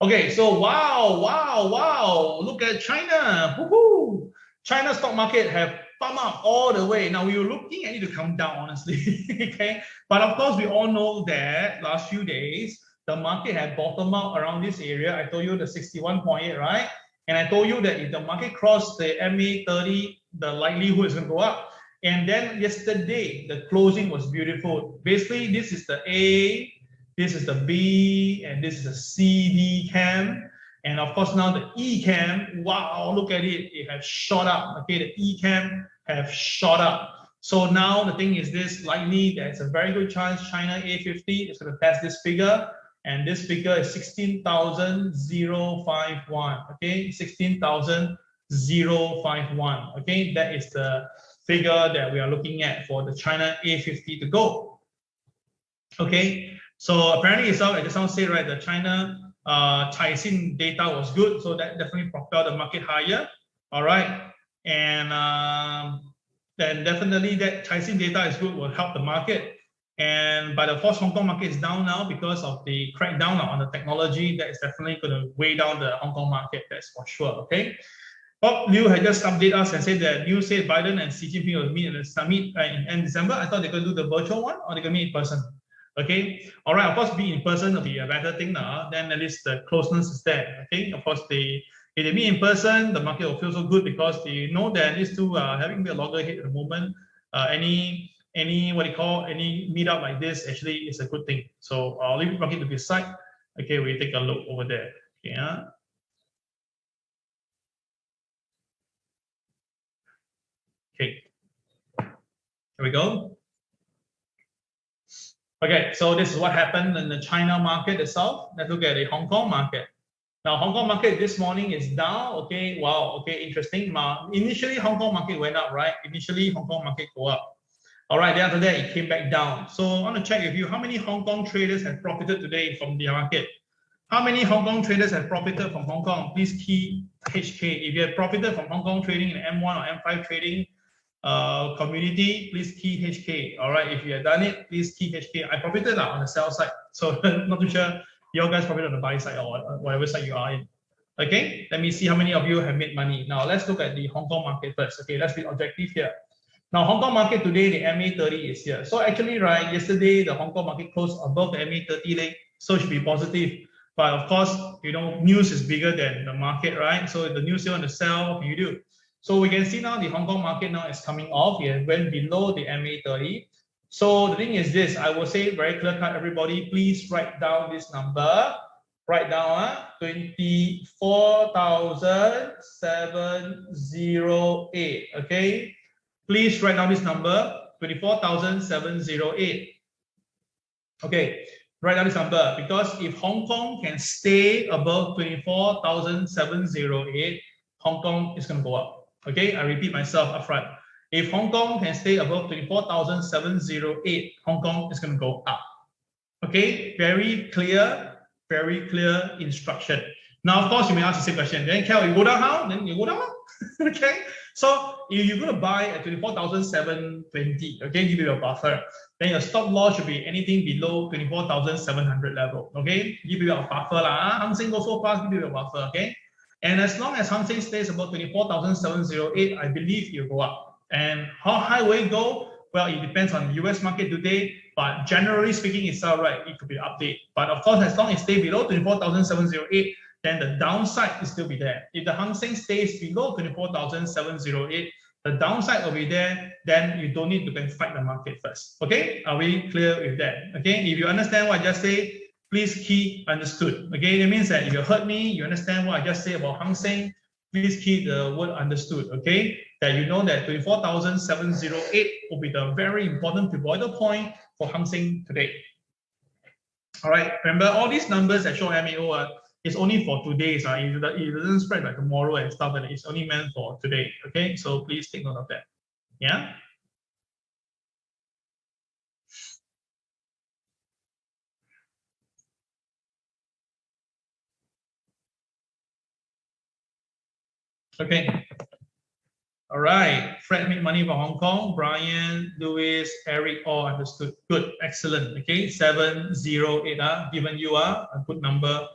Okay, so wow, look at China. Woohoo! China stock market have pumped up all the way. Now we were looking at it to come down, honestly. Okay, but of course we all know that last few days the market had bottomed out around this area. I told you the 61.8, right? And I told you that if the market crossed the MA30, the likelihood is going to go up. And then yesterday the closing was beautiful. Basically, this is the A, this is the B, and this is the CD cam. And of course, now the E cam, wow, look at it, it has shot up. Okay, the E cam have shot up. So now the thing is this, likely there's a very good chance China A50 is going to test this figure, and this figure is 16,051. Okay, 16,051. Okay, that is the figure that we are looking at for the China A50 to go. Okay, so apparently it's I just want to say, right, the China Caixin data was good, so that definitely propelled the market higher. All right, and then definitely that Caixin data is good, will help the market. And by the force, Hong Kong market is down now because of the crackdown on the technology. That is definitely going to weigh down the Hong Kong market, that's for sure. Okay. Bob Liu had just updated us and said that news said Biden and Xi Jinping will meet at the summit in end December. I thought they could do the virtual one, or they could meet in person. Okay. All right. Of course, being in person will be a better thing now. Then at least the closeness is there. Okay. Of course, if they meet in person, the market will feel so good because they know that these two are having a longer head at the moment. Any meetup like this actually is a good thing. So I'll leave the market to the side. Okay, we take a look over there. Yeah. Okay. Here we go. Okay, so this is what happened in the China market itself. Let's look at the Hong Kong market. Now, Hong Kong market this morning is down. Okay, wow. Okay, interesting. Initially, Hong Kong market went up, right? Initially, Hong Kong market go up. All right, then after that, it came back down. So I want to check with you, how many Hong Kong traders have profited today from the market? How many Hong Kong traders have profited from Hong Kong? Please key HK. If you have profited from Hong Kong trading in M1 or M5 trading community, please key HK. All right, if you have done it, please key HK. I profited on the sell side. So not too sure you guys profited on the buy side or whatever side you are in. Okay, let me see how many of you have made money. Now let's look at the Hong Kong market first. Okay, let's be objective here. Now, Hong Kong market today, the MA30 is here. So actually, right, yesterday, the Hong Kong market closed above the MA30 leg, so it should be positive. But of course, you know, news is bigger than the market, right? So if the news you want to sell, what can you do? So we can see now the Hong Kong market now is coming off. It went below the MA30. So the thing is this, I will say very clear cut, everybody, please write down this number. Write down 24,708, okay? Please write down this number, 24,708. Okay, write down this number, because if Hong Kong can stay above 24,708, Hong Kong is going to go up. Okay, I repeat myself up front. If Hong Kong can stay above 24,708, Hong Kong is going to go up. Okay, very clear instruction. Now, of course, you may ask the same question. Then, Cal, you go down how? Then you go down. Okay. So if you're going to buy at 24,720, okay, give you a buffer. Then your stop loss should be anything below 24,700 level. Okay, give you a buffer lah. Hang Seng go so fast, give you a buffer. Okay, and as long as Hang Seng stays above 24,708, I believe you'll go up. And how high will it go? Well, it depends on the US market today, but generally speaking, it's all right. It could be an update. But of course, as long as it stays below 24,708, then the downside will still be there. If the Hang Seng stays below 24,708, the downside will be there, then you don't need to go and fight the market first. Okay, are we clear with that? Okay, if you understand what I just said, please key understood. Okay, that means that if you heard me, you understand what I just said about Hang Seng, please key the word understood. Okay, that you know that 24,708 will be the very important pivotal point for Hang Seng today. All right, remember all these numbers that show MAO it's only for today. It doesn't spread by tomorrow and stuff, and it's only meant for today. Okay, so please take note of that. Yeah. Okay. All right. Fred made money from Hong Kong. Brian, Louis, Eric, all understood. Good. Excellent. Okay. 708. Given you a good number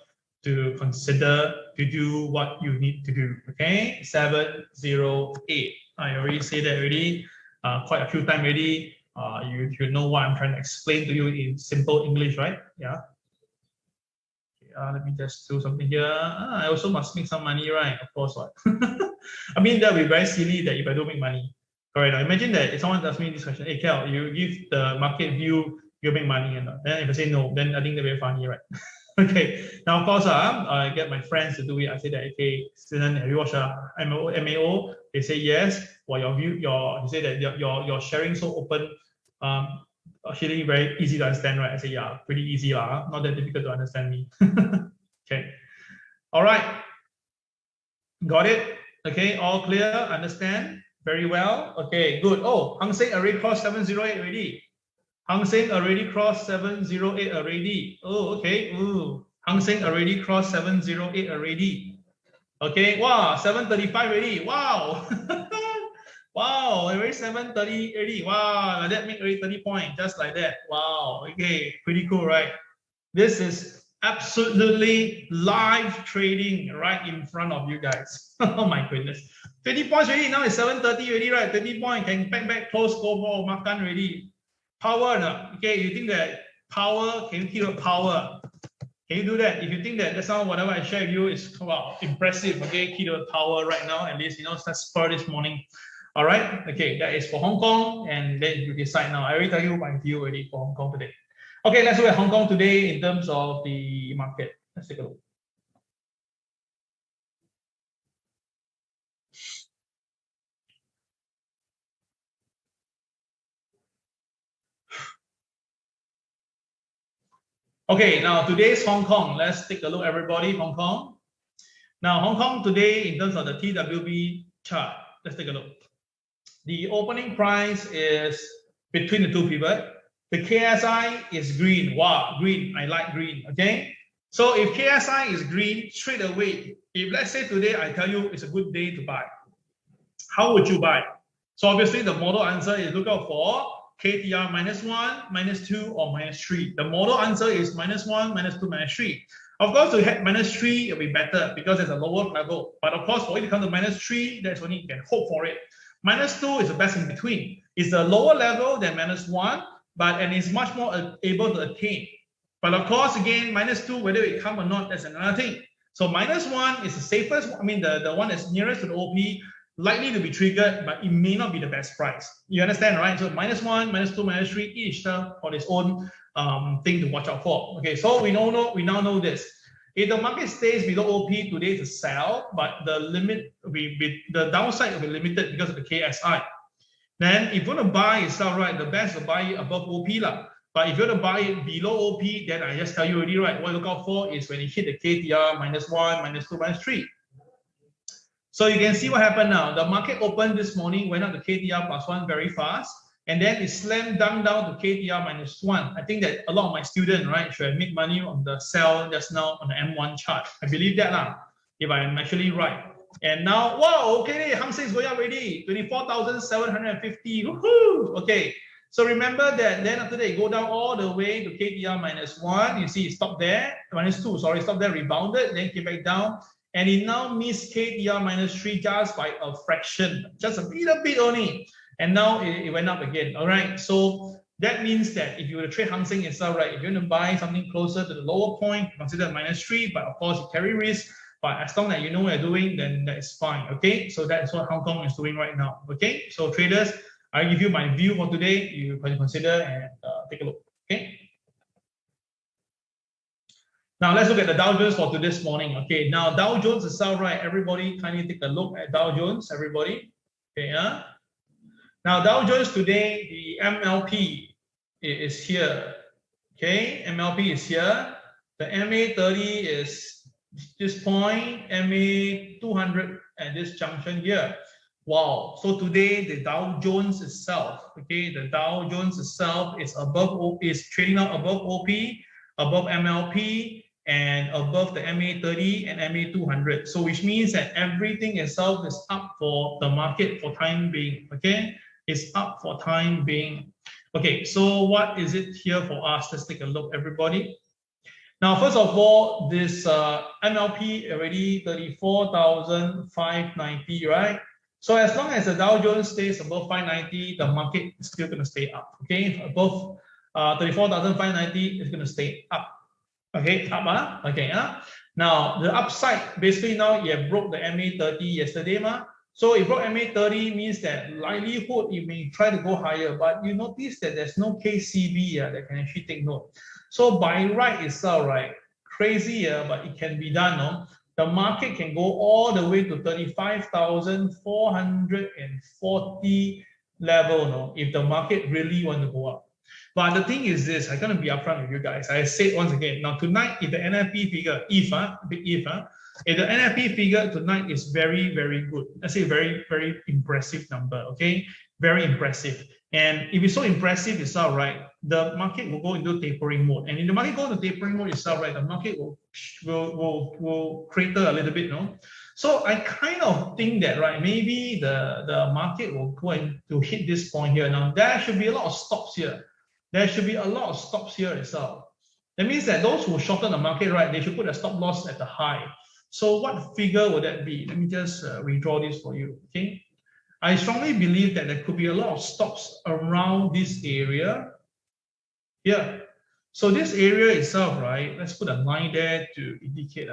to consider to do what you need to do. Okay, 708. I already said that already quite a few times already. You know what I'm trying to explain to you in simple English, right? Yeah. Let me just do something here. I also must make some money, right? Of course, what? I mean, that would be very silly that if I don't make money. Correct. Now, imagine that if someone asks me this question, hey, Cal, you give the market view, you make money, and then if I say no, then I think they're very funny, right? Okay, now of course, I get my friends to do it. I say that, okay, student, have you watched MAO? They say yes. Well, you say that your sharing so open, actually very easy to understand, right? I say, yeah, pretty easy, not that difficult to understand me. Okay, all right, got it. Okay, all clear, understand very well. Okay, good. Oh, Hang Seng already crossed 708 already. Hang Seng already crossed 708 already. Oh, okay. Ooh. Hang Seng already crossed 708 already. Okay. Wow. 735 already. Wow. Wow. Already 730 already. Wow. That make already 30 points. Just like that. Wow. Okay. Pretty cool, right? This is absolutely live trading right in front of you guys. Oh my goodness. 20 points already. Now it's 730 already, right? 20 points. Can back close, go for makan already. Power, okay, you think that power, can you keep a power? Can you do that? If you think that that's not whatever I share with you is wow, impressive, okay, keep the power right now, at least, that's spur this morning. All right, okay, that is for Hong Kong, and then you decide now. I already tell you my view already for Hong Kong today. Okay, let's look at Hong Kong today in terms of the market. Let's take a look. Okay, now today's Hong Kong. Let's take a look, everybody. Hong Kong. Now, Hong Kong today, in terms of the TWB chart, let's take a look. The opening price is between the two pivot. The KSI is green. Wow, green. I like green. Okay. So if KSI is green, straight away, if let's say today I tell you it's a good day to buy, how would you buy? So obviously the model answer is look out for KTR -1, -2, or -3. The model answer is -1, -2, -3. Of course, to hit -3, it'll be better because it's a lower level. But of course, for it to come to -3, that's when you can hope for it. -2 is the best in between. It's a lower level than -1, and it's much more able to attain. But of course, again, -2, whether it come or not, that's another thing. So -1 is the safest. I mean, the one that's nearest to the OP, likely to be triggered, but it may not be the best price. You understand, right? So -1, -2, -3, each for its own thing to watch out for. Okay, so we now know this. If the market stays below OP today to sell, but the downside will be limited because of the KSI. Then if you want to buy itself, right, the best to buy it above OP lah. But if you want to buy it below OP, then I just tell you already, right, what you look out for is when you hit the KTR -1, -2, -3. So you can see what happened now. The market opened this morning, went up to KTR +1 very fast, and then it slammed down to KTR -1. I think that a lot of my students, right, should have made money on the sell just now on the M1 chart. I believe that lah, if I am actually right. And now, wow, okay, Hang Seng is going up already, 24,750. Woohoo! Okay, so remember that then after that, go down all the way to KTR -1. You see, it stopped there, -2, sorry, stopped there, rebounded, then came back down. And it now missed KTR -3 just by a fraction, just a little bit only. And now it went up again. All right. So that means that if you were to trade Hang Seng itself, right, if you're going to buy something closer to the lower point, consider -3, but of course you carry risk. But as long as you know what you're doing, then that's fine. Okay. So that's what Hong Kong is doing right now. Okay. So traders, I give you my view for today. You can consider and take a look. Okay. Now let's look at the Dow Jones for this morning. Okay, now Dow Jones itself, right? Everybody kindly take a look at Dow Jones, everybody. Okay, now Dow Jones today, the MLP is here. Okay, MLP is here. The MA30 is this point, MA200 at this junction here. Wow, so today the Dow Jones itself, okay, the Dow Jones itself is trading out above OP, above MLP, and above the MA30 and MA200. So which means that everything itself is up for the market for time being. Okay, it's up for time being. Okay, so what is it here for us? Let's take a look, everybody. Now, first of all, this MLP already 34,590, right? So as long as the Dow Jones stays above 590, the market is still going to stay up. Okay, above 34,590 is going to stay up. Okay, up, okay, Now the upside, basically now you have broke the MA30 yesterday, So if broke MA30 means that likelihood you may try to go higher, but you notice that there's no KCB that can actually take note. So by right itself, right, crazy, but it can be done. No? The market can go all the way to 35,440 level, no? If the market really want to go up. But the thing is this, I'm going to be upfront with you guys. I said once again, now tonight, if the NFP figure, if the NFP figure tonight is very, very good, let's say very, very impressive number, okay? Very impressive. And if it's so impressive itself, right, the market will go into tapering mode. And if the market go into tapering mode itself, right, the market will crater a little bit, no? So I kind of think that, right, maybe the market will go to hit this point here. Now, there should be a lot of stops here. There should be a lot of stops here itself. That means that those who shorten the market, right, they should put a stop loss at the high. So what figure would that be? Let me just redraw this for you, okay? I strongly believe that there could be a lot of stops around this area here. So this area itself, right, let's put a line there to indicate.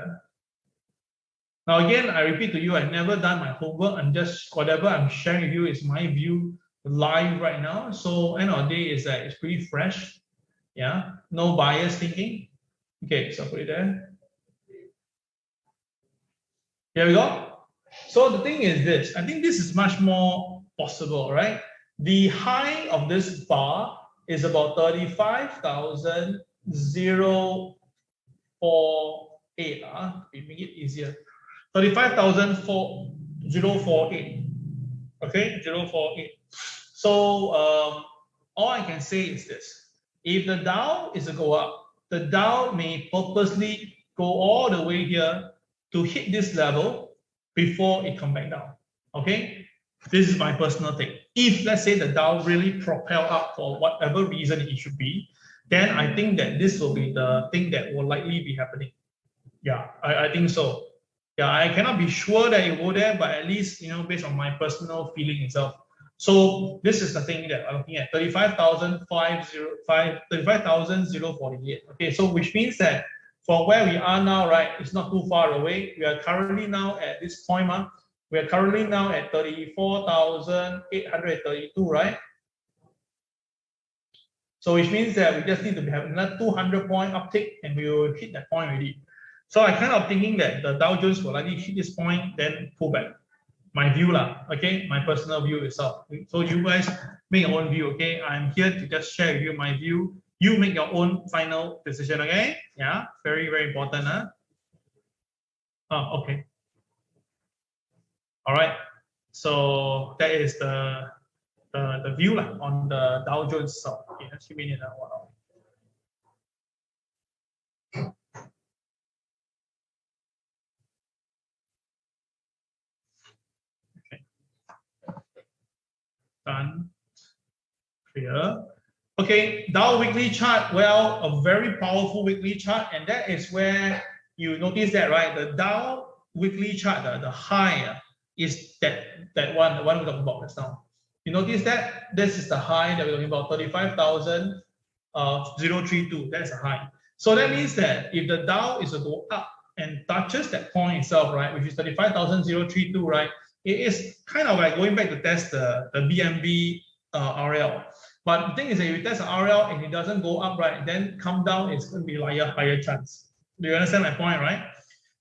Now again, I repeat to you, I've never done my homework. I'm just, whatever I'm sharing with you is my view live right now. So end of the day is that it's pretty fresh. Yeah, no bias thinking. Okay, so put it there. Here we go. So the thing is this, I think this is much more possible, right? The high of this bar is about 35,048. We make it easier. 35,048. Okay, 048. So all I can say is this. If the Dow is to go up, the Dow may purposely go all the way here to hit this level before it come back down. Okay, this is my personal take. If let's say the Dow really propel up for whatever reason it should be, then I think that this will be the thing that will likely be happening. Yeah, I think so. Yeah, I cannot be sure that it will go there, but at least, you know, based on my personal feeling itself. So this is the thing that I'm looking at, 35,048. Okay, so which means that for where we are now, right, it's not too far away. We are currently now at this point, we are currently now at 34,832, right? So which means that we just need to have another 200 point uptick and we will hit that point already. So I kind of thinking that the Dow Jones will likely hit this point, then pull back. My view lah, okay? My personal view itself. So you guys make your own view, okay? I'm here to just share with you my view. You make your own final decision, okay? Yeah, very, very important, huh? Oh, okay. All right. So that is the view lah on the Dow Jones itself. Okay, let's give me another one. Okay. Done. Clear. Okay, Dow Weekly Chart, well, a very powerful weekly chart, and that is where you notice that, right? The Dow Weekly Chart, the high is that one, the one we're talking about just now. You notice that this is the high that we're talking about, 35,032. That's a high. So that means that if the Dow is to go up and touches that point itself, right, which is 35,032, right, it is kind of like going back to test the BNB RL. But the thing is that if you test the RL and it doesn't go up, right, then come down, it's going to be like a higher chance. Do you understand my point, right?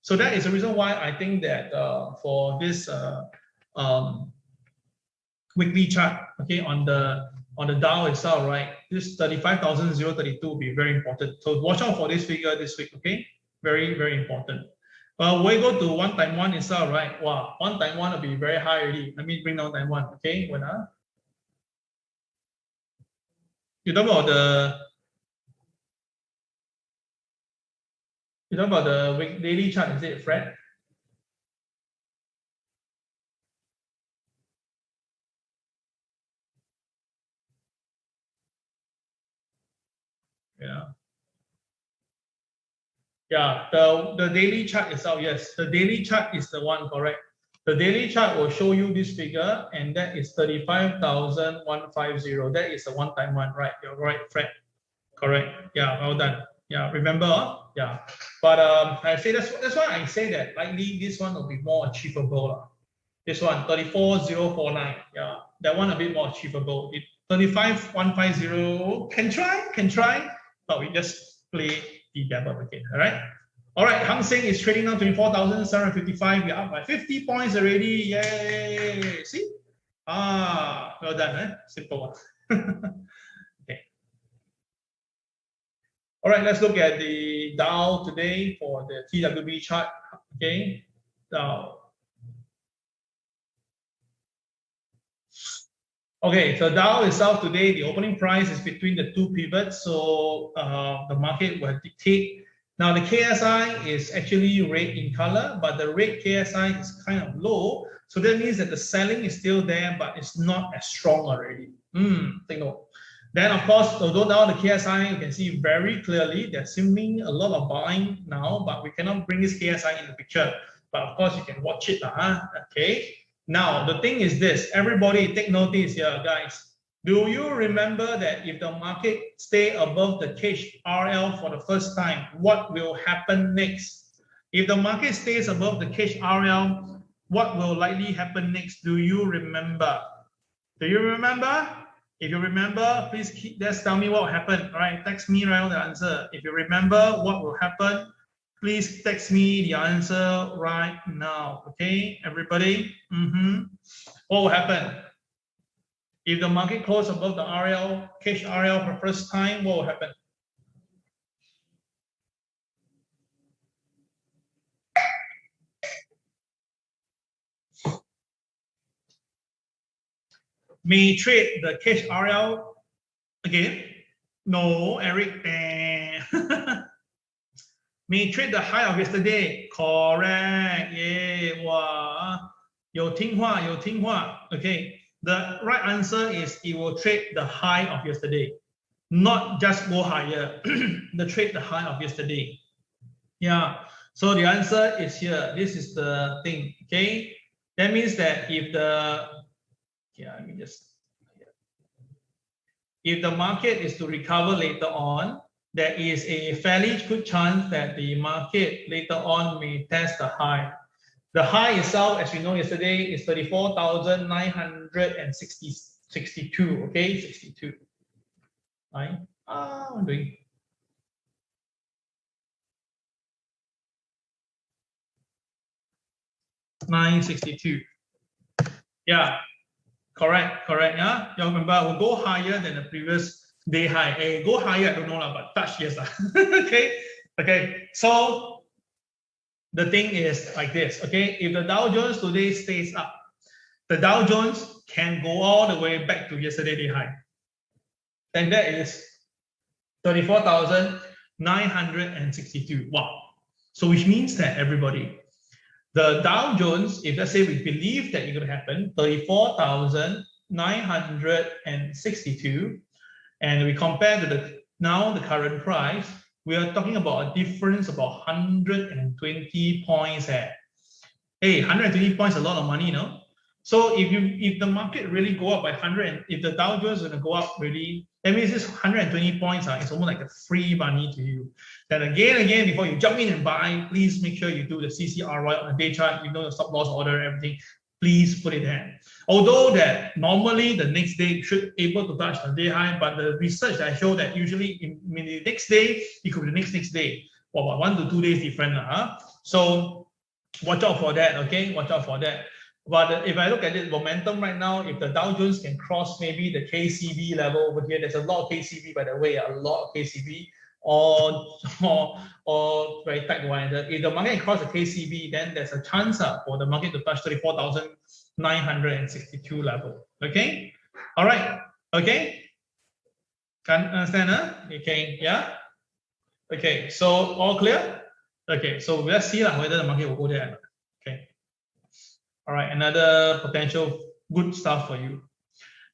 So that is the reason why I think that for this weekly chart, okay, on the Dow itself, right, this 35,032 will be very important. So watch out for this figure this week, okay? Very, very important. We go to 1x1 itself, right? Wow, 1x1 will be very high already. Let me bring down 1x1, okay? You talk about the daily chart, is it, Fred? Yeah. Yeah, the daily chart itself, yes. The daily chart is the one, correct. The daily chart will show you this figure, and that is 35,150. That is the one-time one, right? You're right, Fred. Correct. Yeah, well done. Yeah, remember? Yeah. But I say that's why I say that likely this one will be more achievable. This one, 34,049. Yeah, that one a bit more achievable. 35,150 can try, but we just play the devil again. All right. All right, Hang Seng is trading now 24,755. We're up by 50 points already. Yay! See? Well done, eh? Simple one. Okay. All right, let's look at the Dow today for the TWB chart. Okay, Dow. Okay, so Dow itself today, the opening price is between the two pivots, so the market will dictate. Now the KSI is actually red in color, but the red KSI is kind of low, so that means that the selling is still there, but it's not as strong already. Take note. Then of course, although now the KSI, you can see very clearly, there's seeming a lot of buying now, but we cannot bring this KSI in the picture. But of course, you can watch it, okay? Now, the thing is this, everybody take notice here, guys. Do you remember that if the market stay above the KRL for the first time, what will happen next? If the market stays above the KRL, what will likely happen next? Do you remember? Do you remember? If you remember, please just tell me what will happen. All right, text me right on the answer. If you remember what will happen, please text me the answer right now. Okay, everybody? What will happen? If the market closes above the RL, cash RL for the first time, what will happen? May trade the cash RL again? No, Eric. May trade the high of yesterday. Correct. Yeah. Wow. 有听话, 有听话. Okay. The right answer is it will trade the high of yesterday, not just go higher. The trade the high of yesterday. Yeah. So the answer is here. This is the thing. Okay. That means that if the if the market is to recover later on, there is a fairly good chance that the market later on may test the high. The high itself, as we know yesterday, is 34,962. Okay, 62. Right? I'm doing. $962. Yeah, correct. Yeah, you remember we'll go higher than the previous day high. Hey, go higher, I don't know, but touch, yes. Okay. So the thing is like this, okay? If the Dow Jones today stays up, the Dow Jones can go all the way back to yesterday's day high. Then that is 34,962. Wow. So which means that everybody, the Dow Jones, if let's say we believe that it's going to happen, 34,962, and we compare to the current price, we are talking about a difference of about 120 points. Hey, 120 points is a lot of money, no? So if the market really go up by 100, if the Dow Jones is going to go up really, that means this 120 points it's almost like a free money to you. Then again, before you jump in and buy, please make sure you do the CCRY on the day chart. You know the stop loss order, everything. Please put it in. Although that normally the next day should able to touch the day high, but the research that show that usually in the next day, it could be the next day. Well, about 1 to 2 days different. So watch out for that, okay? Watch out for that. But if I look at the momentum right now, if the Dow Jones can cross maybe the KCB level over here, there's a lot of KCB, by the way, a lot of KCB, or very tight one. If the market can cross the KCB, then there's a chance for the market to touch 34,962 level. Okay? All right. Okay? Can understand? Okay. Yeah? Okay. So all clear? Okay. So let's see whether the market will go there. Okay. All right. Another potential good stuff for you.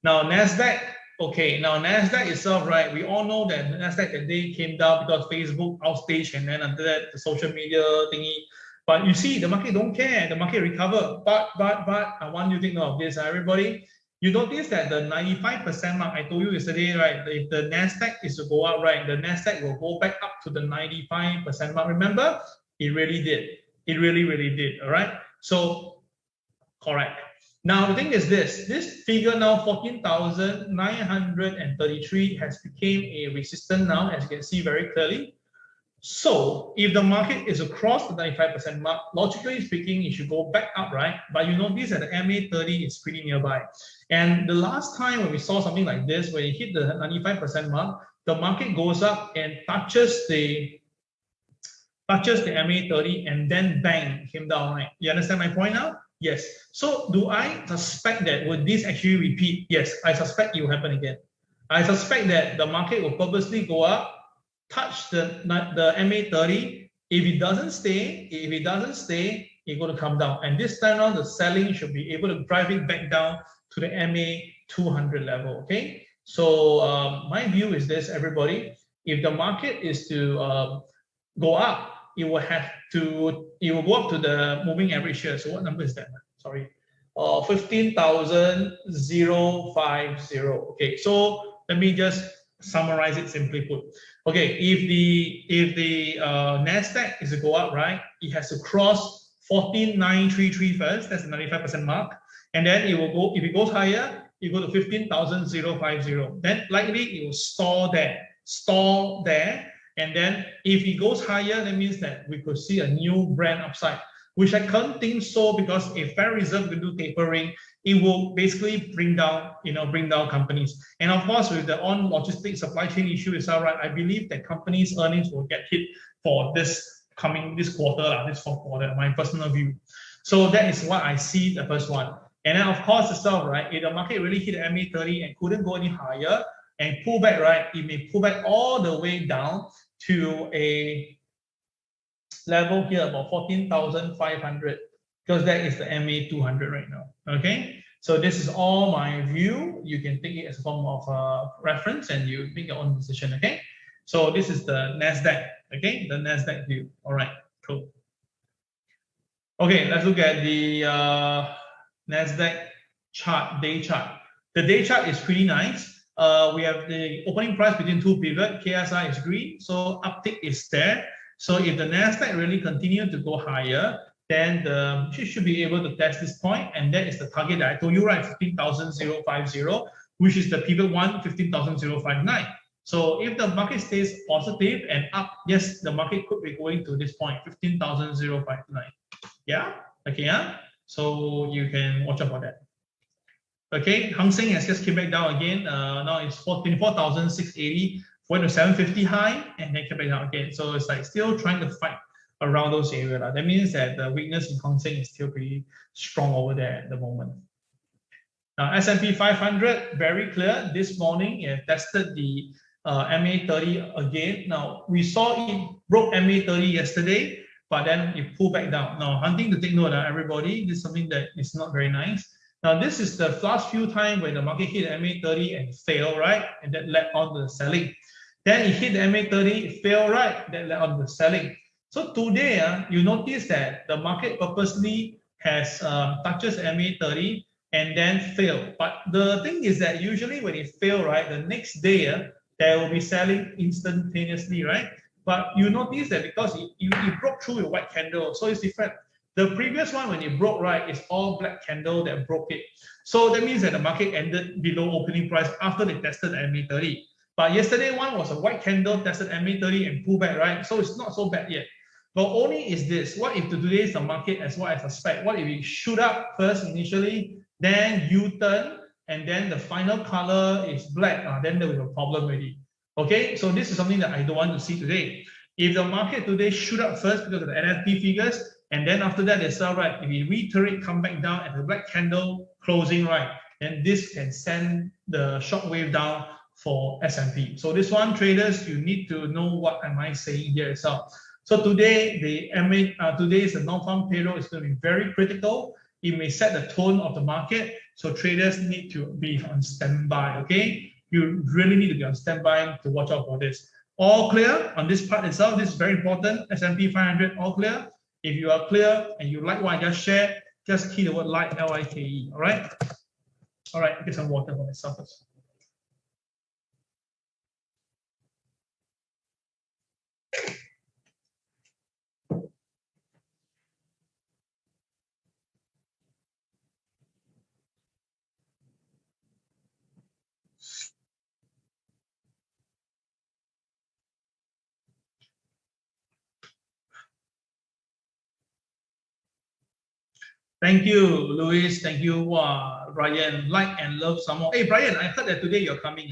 Now, Nasdaq. Okay, now Nasdaq itself, right? We all know that Nasdaq that day came down because Facebook outstage, and then after that the social media thingy. But you see, the market don't care. The market recover. But I want you to think of this, everybody. You notice that the 95% mark I told you yesterday, right? If the Nasdaq is to go up, right, the Nasdaq will go back up to the 95% mark. Remember, it really did. It really did. All right. So correct. Now the thing is this figure now 14,933 has become a resistance now, as you can see very clearly. So if the market is across the 95% mark, logically speaking, it should go back up, right? But you notice that the MA30 is pretty nearby. And the last time when we saw something like this, when it hit the 95% mark, the market goes up and touches the MA30 and then bang, came down, right? You understand my point now? Yes. So do I suspect that would this actually repeat? Yes, I suspect it will happen again. I suspect that the market will purposely go up, touch the MA30. If it doesn't stay, it's going to come down. And this time around, the selling should be able to drive it back down to the MA200 level. Okay. So my view is this, everybody. If the market is to go up, it will go up to the moving average here. So what number is that? Sorry. 15,050. Okay. So let me just summarize it simply put. Okay, if the Nasdaq is to go up, right, it has to cross 14,933 first. That's the 95% mark, and then it will go. If it goes higher, it go to 15,050. Then likely it will stall there, and then if it goes higher, that means that we could see a new brand upside, which I can't think so, because if Federal Reserve will do tapering, it will basically bring down companies. And of course, with the logistics supply chain issue itself, right, I believe that companies' earnings will get hit for this quarter, this fourth quarter, my personal view. So that is what I see the first one. And then of course itself, right, if the market really hit the MA30 and couldn't go any higher and pull back, right, it may pull back all the way down to a level here about 14,500, because that is the MA200 right now. Okay, so this is all my view. You can take it as a form of reference and you make your own decision. Okay, so this is the Nasdaq. Okay, the Nasdaq view. All right, cool. Okay, let's look at the Nasdaq chart, day chart. The day chart is pretty nice. We have the opening price between two pivot. KSI is green, so uptick is there. So if the Nasdaq really continue to go higher, then it should be able to test this point, and that is the target that I told you, right? 15,050, which is the pivot one, 15,059. So if the market stays positive and up, yes, the market could be going to this point, 15,059. Yeah. Okay. Yeah. So you can watch out for that. Okay. Hang Seng has just came back down again. Now it's 24,680. Went to 750 high and then came back down again. So it's like still trying to fight around those areas. That means that the weakness in Hang Seng is still pretty strong over there at the moment. Now S&P 500, very clear. This morning it tested the MA30 again. Now we saw it broke MA30 yesterday, but then it pulled back down. Now hunting to take note, everybody, this is something that is not very nice. Now this is the last few times when the market hit MA30 and failed, right? And that led on to the selling. Then it hit the MA30, it failed, right? That led on to the selling. So today, you notice that the market purposely has touches MA30 and then fail. But the thing is that usually when it fail, right, the next day there will be selling instantaneously, right? But you notice that because it broke through a white candle, so it's different. The previous one, when it broke, right, it's all black candle that broke it. So that means that the market ended below opening price after they tested the MA30. But yesterday one was a white candle, tested MA30 and pulled back, right? So it's not so bad yet. But only is this, what if today's the market as what I suspect? What if it shoot up first initially, then U-turn, and then the final color is black? Then there will be a problem already. Okay, so this is something that I don't want to see today. If the market today shoot up first because of the NFP figures, and then after that they sell, right, if we reiterate, come back down at the black candle closing, right, then this can send the shockwave down for S&P. So this one, traders, you need to know what am I saying here itself. So today, today is the non-farm payroll is going to be very critical. It may set the tone of the market. So traders need to be on standby, okay? You really need to be on standby to watch out for this. All clear on this part itself. This is very important. S&P 500, all clear. If you are clear and you like what I just shared, just key the word like, L-I-K-E, all right? All right, get some water for myself first. Thank you, Louis. Thank you, Brian. Like and love some more. Hey, Brian, I heard that today you're coming.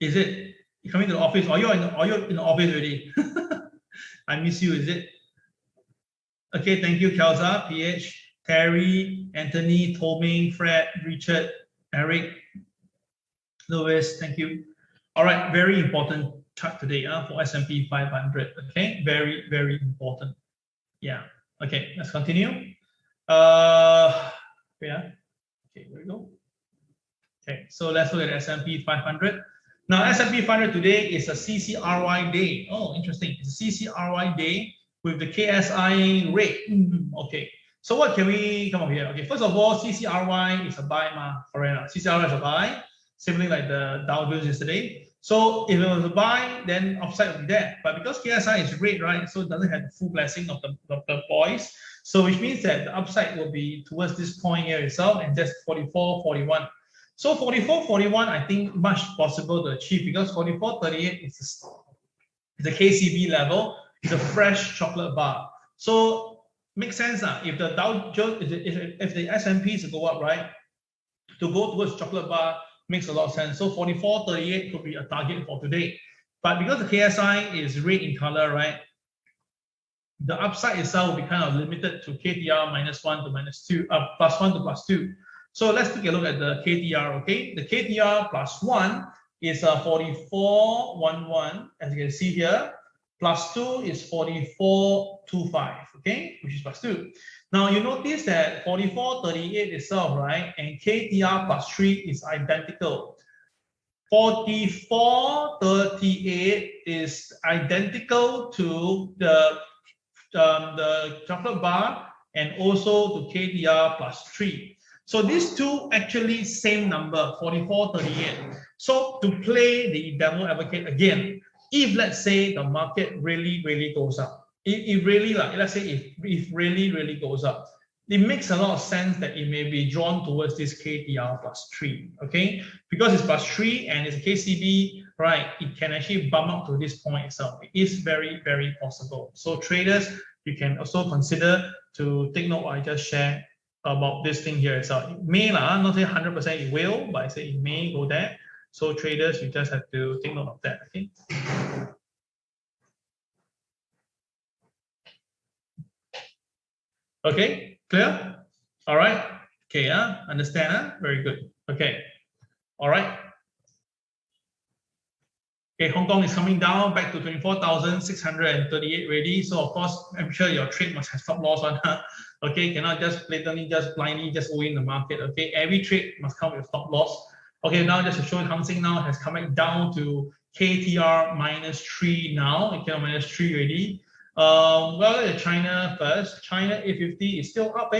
Is it? You coming to the office? Are you in the office already? I miss you, is it? Okay, thank you, Kelsa, PH, Terry, Anthony, Tommy, Fred, Richard, Eric, Louis, thank you. All right, very important chart today for S&P 500. Okay, very, very important. Yeah. Okay, let's continue. Yeah. Okay, here we go. Okay, so let's look at S&P 500. Now, S&P 500 today is a CCRY day. Oh, interesting. It's a CCRY day with the KSI rate. Okay, so what can we come up here? Okay, first of all, CCRY is a buy, correct? CCRY is a buy, similarly like the Dow Jones yesterday. So if it was a buy, then upside will be there. But because KSI is red, right, so it doesn't have the full blessing of the boys. So which means that the upside will be towards this point here itself and just 44.41. So 44.41, I think much possible to achieve because 44.38 is the KCB level. It's a fresh chocolate bar. So makes sense. If the Dow Jones, if the S&P to go up, right, to go towards chocolate bar makes a lot of sense. So 44.38 could be a target for today. But because the KSI is red in color, right, the upside itself will be kind of limited to KTR -1 to -2, +1 to +2. So let's take a look at the KTR, okay? The KTR +1 is 44.11, as you can see here. +2 is 44.25, okay? Which is +2. Now you notice that 44.38 itself, right? And KTR +3 is identical. 44.38 is identical to the chocolate bar and also to KTR +3. So these two actually same number, 44.38. So to play the devil advocate again, if let's say the market really goes up, it really, like, let's say if really goes up, it makes a lot of sense that it may be drawn towards this KTR +3, okay? Because it's +3 and it's a KCB, right? It can actually bump up to this point itself. It is very possible. So traders, you can also consider to take note what I just shared about this thing here itself. It may, not say 100% it will, but I say it may go there. So traders, you just have to take note of that, okay? Okay, clear? All right. Okay, understand? Very good. Okay. All right. Okay, Hong Kong is coming down back to 24,638 already. So of course, I'm sure your trade must have stop loss on. Okay, cannot just blatantly, just blindly, just go in the market. Okay, every trade must come with stop loss. Okay, now just to show you, Hang Seng now has come back down to KTR -3 now. KTR -3 already. Well, China first. China A50 is still up,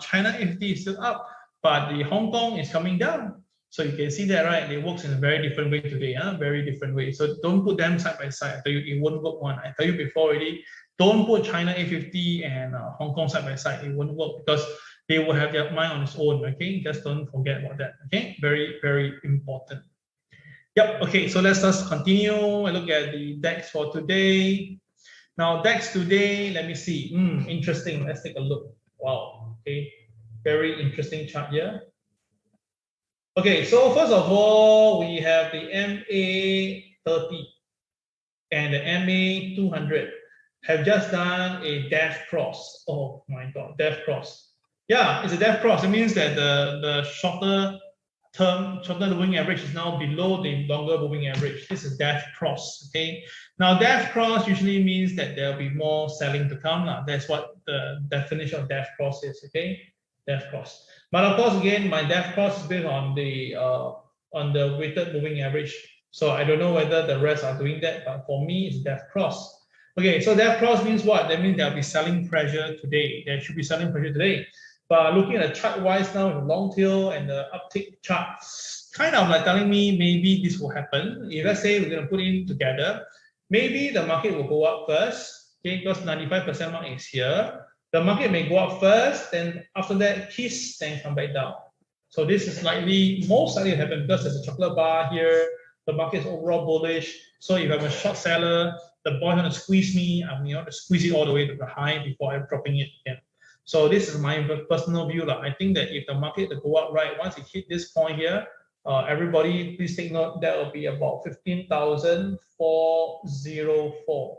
China A50 is still up, but the Hong Kong is coming down. So you can see that, right? It works in a very different way today, very different way. So don't put them side by side. I tell you, it won't work one. I tell you before already, don't put China A50 and Hong Kong side by side. It won't work because they will have their mind on its own, okay? Just don't forget about that, okay? Very important. Yep, okay, so let's just continue and look at the DAX for today. Now, DAX today, let me see. Interesting. Let's take a look. Wow, okay. Very interesting chart here. Okay, so first of all, we have the MA30 and the MA200 have just done a death cross. Oh my God, death cross. Yeah, it's a death cross. It means that the shorter moving average is now below the longer moving average. This is death cross, okay? Now, death cross usually means that there'll be more selling to come. That's what the definition of death cross is, okay? Death cross. But of course, again, my death cross is based on the weighted moving average. So I don't know whether the rest are doing that, but for me, it's death cross. Okay, so death cross means what? That means there'll be selling pressure today. There should be selling pressure today. But looking at the chart-wise now, the long tail and the uptick chart, kind of like telling me maybe this will happen. If let's say we're going to put in together, maybe the market will go up first, okay, because 95% mark is here. The market may go up first, then after that, kiss, then come back down. So this is most likely to happen because there's a chocolate bar here. The market is overall bullish. So if I'm a short seller, the boys want to squeeze me, I'm to squeeze it all the way to the high before I'm dropping it again. So this is my personal view. I think that if the market will go up, right, once it hit this point here, everybody please take note, that will be about 15,404.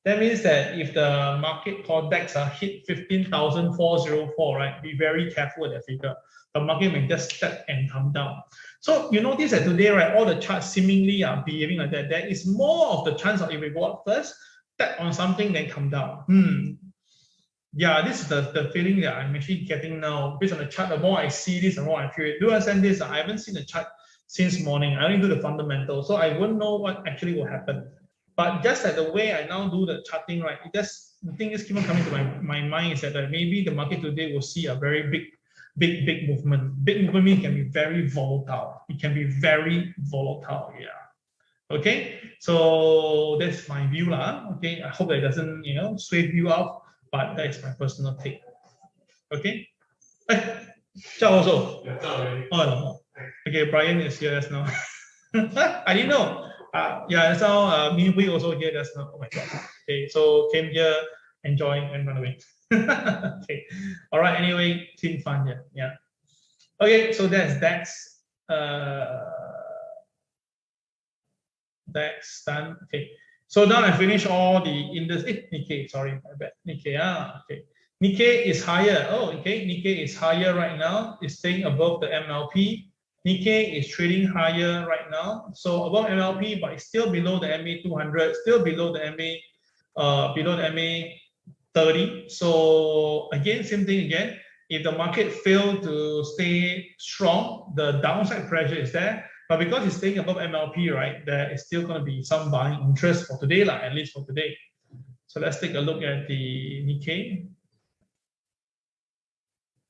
That means that if the market DAX hit 15,404, right, be very careful with that figure. The market may just step and come down. So you notice that today, right, all the charts seemingly are behaving like that. There is more of the chance of if we go up first, tap on something, then come down. Yeah, this is the feeling that I'm actually getting now. Based on the chart, the more I see this, the more I feel it. Do you understand this? I haven't seen the chart since morning. I only do the fundamentals, so I wouldn't know what actually will happen. But just like the way I now do the charting, right, the thing is keep on coming to my mind is that maybe the market today will see a very big movement. Big movement means it can be very volatile. It can be very volatile, yeah. Okay, so that's my view lah. Okay, I hope that doesn't sway you off, but that is my personal take. Okay. Ciao also. Yeah, ciao already. Oh no. Okay, Brian is here just now. I didn't know. Yeah, that's how Min Hui also here just now. Oh my god. Okay, so came here, enjoy, and run away. Okay. All right. Anyway, team fun here. Yeah. Okay. So that's done. Okay. So now I finish all the industry. Nikkei. Sorry, my bad. Nikkei. Okay. Nikkei is higher. Oh, okay. Nikkei is higher right now. It's staying above the MLP. Nikkei is trading higher right now. So above MLP, but it's still below the MA 200. Still below the MA. Below the MA 30. So again, same thing again. If the market fails to stay strong, the downside pressure is there. But because it's staying above MLP, right, there is still going to be some buying interest for today, at least for today. So let's take a look at the Nikkei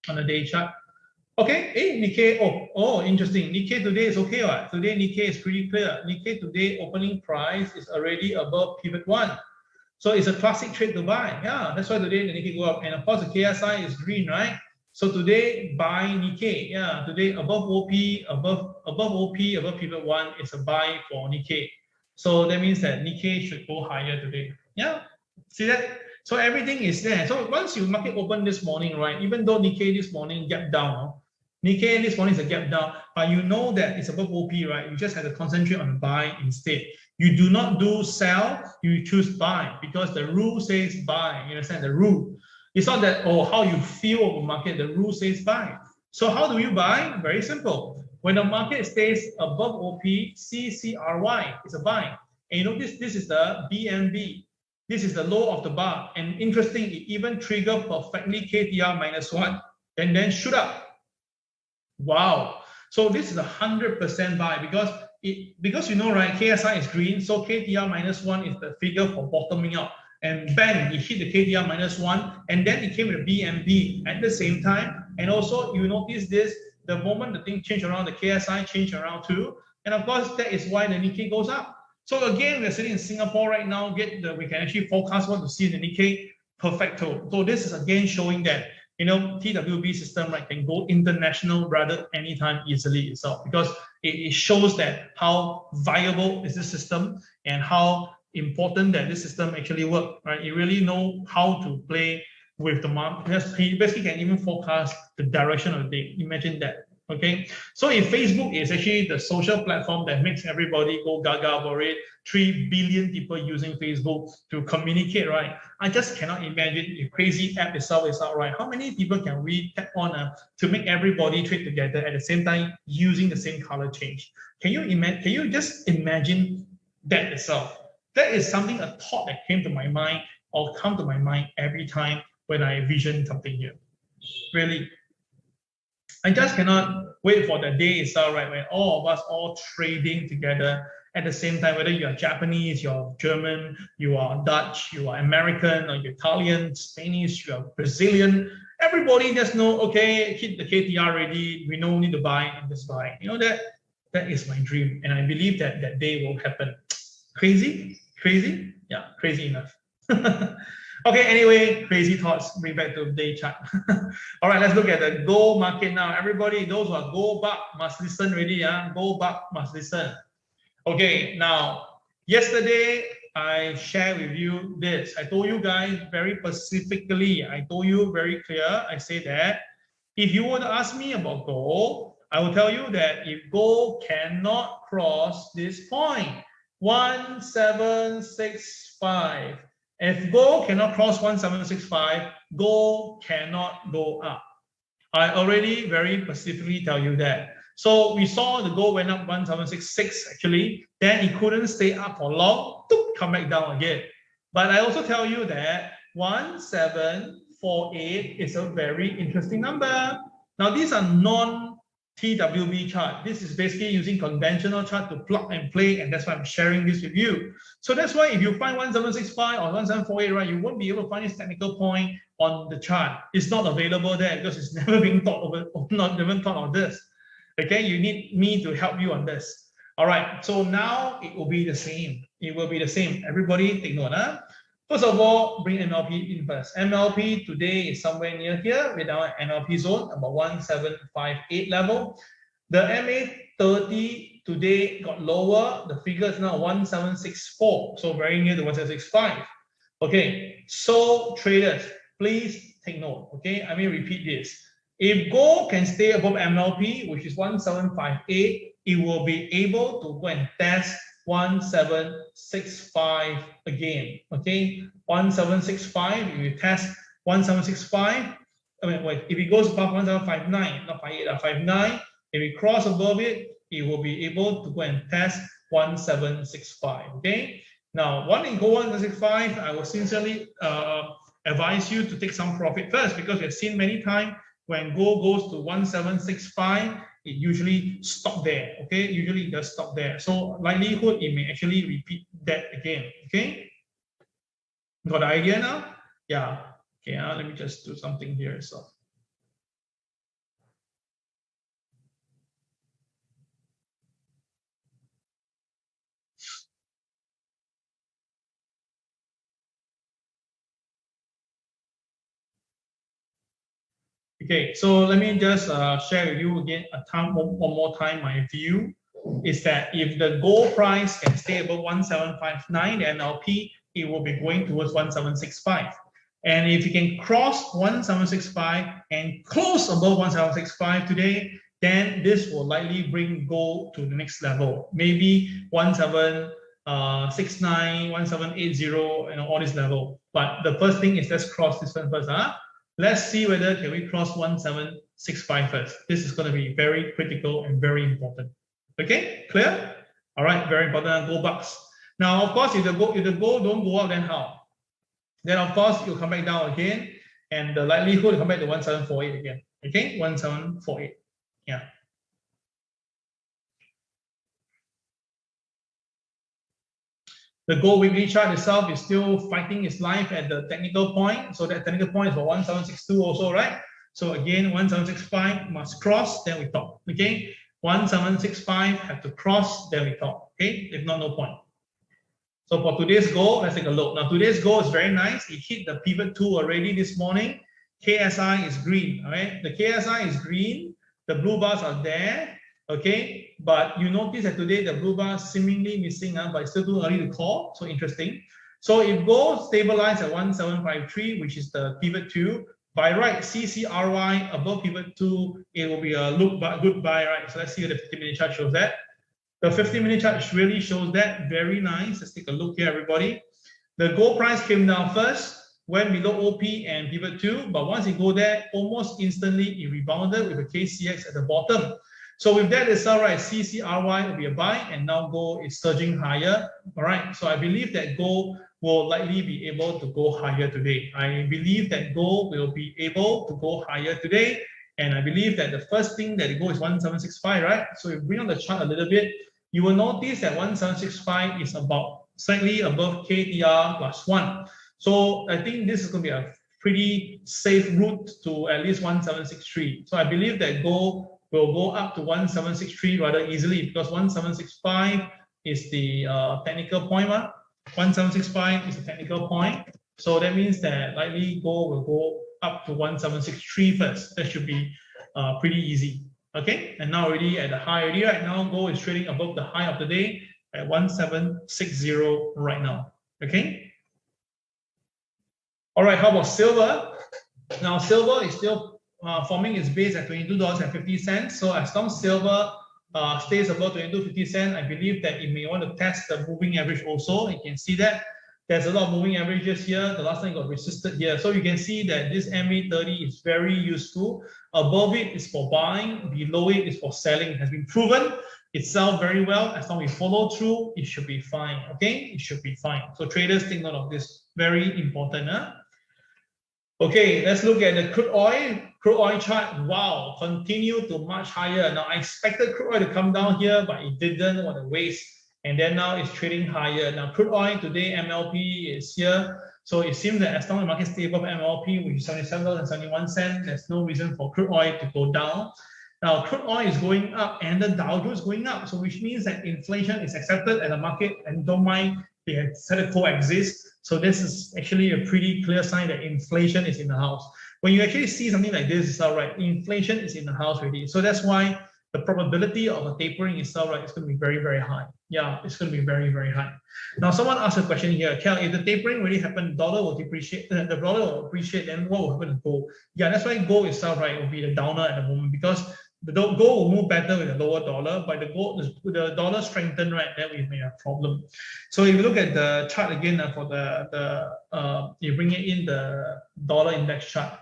on the day chart. Okay, Nikkei. Oh, interesting. Nikkei today is okay, right? Today Nikkei is pretty clear. Nikkei today opening price is already above pivot 1. So it's a classic trade to buy. Yeah, that's why today the Nikkei go up. And of course the KSI is green, right? So today buy Nikkei. Yeah, today above OP, above pivot 1 is a buy for Nikkei. So that means that Nikkei should go higher today. Yeah, see that? So everything is there. So once you market open this morning, right? Even though Nikkei this morning gap down, Nikkei this morning is a gap down, but you know that it's above OP, right? You just have to concentrate on buy instead. You do not do sell, you choose buy because the rule says buy. You understand the rule? It's not that, how you feel of the market, the rule says buy. So how do you buy? Very simple. When the market stays above OP, CCRY is a buy. And you notice this is the BMB. This is the low of the bar. And interesting, it even triggered perfectly KTR -1 and then shoot up. Wow. So this is 100% buy because you know, right, KSI is green, so KTR -1 is the figure for bottoming out. And bang, it hit the KTR -1, and then it came with a BMB at the same time. And also, you notice this, the moment the thing changed around, the KSI changed around too. And of course, that is why the Nikkei goes up. So again, we're sitting in Singapore right now, we can actually forecast what to see in the Nikkei perfecto. So this is again showing that, TWB system, right, can go international rather anytime easily itself, because it shows that how viable is this system and how important that this system actually works, right? You really know how to play with the market. He basically can even forecast the direction of the day. Imagine that. Okay, so if Facebook is actually the social platform that makes everybody go gaga about it, 3 billion people using Facebook to communicate, right? I just cannot imagine if crazy app itself is out, right? How many people can we tap on to make everybody trade together at the same time using the same color change? Can you imagine? Can you just imagine that itself? That is something, a thought that came to my mind or come to my mind every time when I vision something here. Really. I just cannot wait for the day itself, right, when all of us all trading together at the same time, whether you are Japanese, you're German, you are Dutch, you are American, or you're Italian, Spanish, you are Brazilian. Everybody just know, okay, hit the KTR ready, we know we need to buy and just buy. That is my dream, and I believe that that day will happen. Crazy? Crazy? Yeah, crazy enough. Okay, anyway, crazy thoughts, bring back to the day chart. All right, let's look at the gold market now. Everybody, those who are gold bug must listen already. Gold bug must listen. Okay, now, yesterday, I share with you this. I told you guys very specifically, I told you very clear, I say that if you were to ask me about gold, I will tell you that if gold cannot cross this point, 1765, if gold cannot cross 1765, gold cannot go up. I already very specifically tell you that. So we saw the gold went up 1766 actually, then it couldn't stay up for long, come back down again. But I also tell you that 1748 is a very interesting number. Now these are non-TWB chart. This is basically using conventional chart to plug and play, and that's why I'm sharing this with you. So that's why if you find 1765 or 1748, right, you won't be able to find this technical point on the chart. It's not available there because it's never been thought of it, not even thought of this. Okay, you need me to help you on this. All right, so now it will be the same. It will be the same. Everybody take note. Huh? First of all, bring MLP in first. MLP today is somewhere near here with our MLP zone, about 1758 level. The MA30 today got lower. The figure is now 1764, so very near to 1765. Okay, so traders, please take note. Okay, I may repeat this. If gold can stay above MLP, which is 1758, it will be able to go and test 1765 again. Okay, 1765. If you test 1765, I mean, wait, if it goes above 1759, not 58, 59, if it cross above it, it will be able to go and test 1765. Okay, now when it goes 1765, I will sincerely advise you to take some profit first, because we have seen many times when gold goes to 1765, it usually stop there. Okay, usually it does stop there. So likelihood it may actually repeat that again. Okay, got the idea now? Yeah. Okay, let me just do something here. So okay, so let me just share with you again one more time. My view is that if the gold price can stay above 1759, the NLP, it will be going towards 1765. And if you can cross 1765 and close above 1765 today, then this will likely bring gold to the next level, maybe 1769, 1780, and all this level. But the first thing is let's cross this one first. Let's see whether can we cross 1765 first. This is going to be very critical and very important. Okay, clear? All right, very important. Gold bucks. Now, of course, if the gold don't go up, then how? Then of course you'll come back down again, and the likelihood to come back to 1748 again. Okay, 1748. Yeah. The gold weekly chart itself is still fighting its life at the technical point. So that technical point is for 1762 also, right? So again, 1765 must cross, then we talk. Okay, 1765 have to cross, then we talk. Okay, if not, no point. So for today's gold, let's take a look. Now today's gold is very nice. It hit the pivot 2 already this morning. KSI is green. All right, the KSI is green. The blue bars are there. Okay, but you notice that today the blue bar seemingly missing, but it's still too early to call. So interesting. So if gold stabilizes at 1753, which is the pivot 2, by right CCRY above pivot 2, it will be a good buy, right? So let's see what the 50-minute chart shows that. The 50-minute chart really shows that. Very nice. Let's take a look here, everybody. The gold price came down first, went below OP and pivot 2, but once it go there, almost instantly it rebounded with a KCX at the bottom. So with that itself, right, CCRY will be a buy, and now gold is surging higher. All right, so I believe that gold will likely be able to go higher today. I believe that gold will be able to go higher today, and I believe that the first thing that it goes is 1765, right? So if you bring on the chart a little bit, you will notice that 1765 is about slightly above KTR plus 1. So I think this is going to be a pretty safe route to at least 1763. So I believe that gold will go up to 1763 rather easily, because 1765 is the technical point. 1765 is the technical point. So that means that likely gold will go up to 1763 first. That should be pretty easy. Okay, and now already at the high already right now, gold is trading above the high of the day at 1760 right now. Okay. All right, how about silver? Now, silver is still forming its base at $22.50. So as long as silver stays above 22.50 cents, I believe that it may want to test the moving average also. You can see that there's a lot of moving averages here. The last time it got resisted here. So you can see that this MA30 is very useful. Above it is for buying, below it is for selling. It has been proven itself very well. As long as we follow through, it should be fine. Okay, it should be fine. So traders, take note of this. Very important. Huh? Okay, let's look at the crude oil. Crude oil chart, wow, continue to much higher. Now, I expected crude oil to come down here, but it didn't. What a waste. And then now it's trading higher. Now, crude oil today, MLP is here. So it seems that as long as the market stays above MLP, which is $77.71, there's no reason for crude oil to go down. Now, crude oil is going up and the Dow Jones is going up. So which means that inflation is accepted at the market and don't mind they had said to coexist. So this is actually a pretty clear sign that inflation is in the house. When you actually see something like this, it's all right. Inflation is in the house already. So that's why the probability of a tapering is all right. It's going to be very, very high. Yeah, it's going to be very, very high. Now, someone asked a question here. Kel, if the tapering really happened, the dollar will depreciate. The dollar will appreciate. Then what will happen to gold? Yeah, that's why gold itself, right, will be the downer at the moment because the gold will move better with a lower dollar, but the dollar strengthen, right, then we may have a problem. So if you look at the chart again for you bring it in the dollar index chart,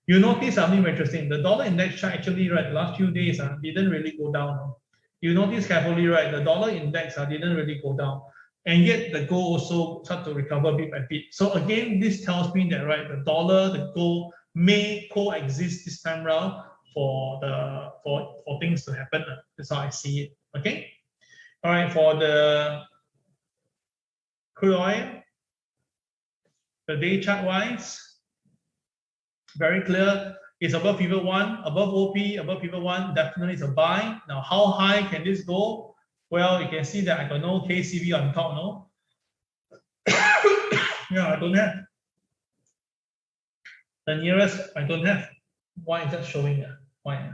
you notice something interesting. The dollar index chart actually, right, the last few days didn't really go down. You notice carefully, right, the dollar index didn't really go down. And yet the gold also start to recover bit by bit. So again, this tells me that, right, the dollar, the gold may coexist this time around for things to happen. That's how I see it. Okay. All right. For the crude oil, the day chart wise, very clear. It's above pivot 1, above OP, above pivot 1. Definitely it's a buy. Now, how high can this go? Well, you can see that I got no KCV on top. No. Yeah, I don't have. The nearest I don't have. Why is that showing? Why?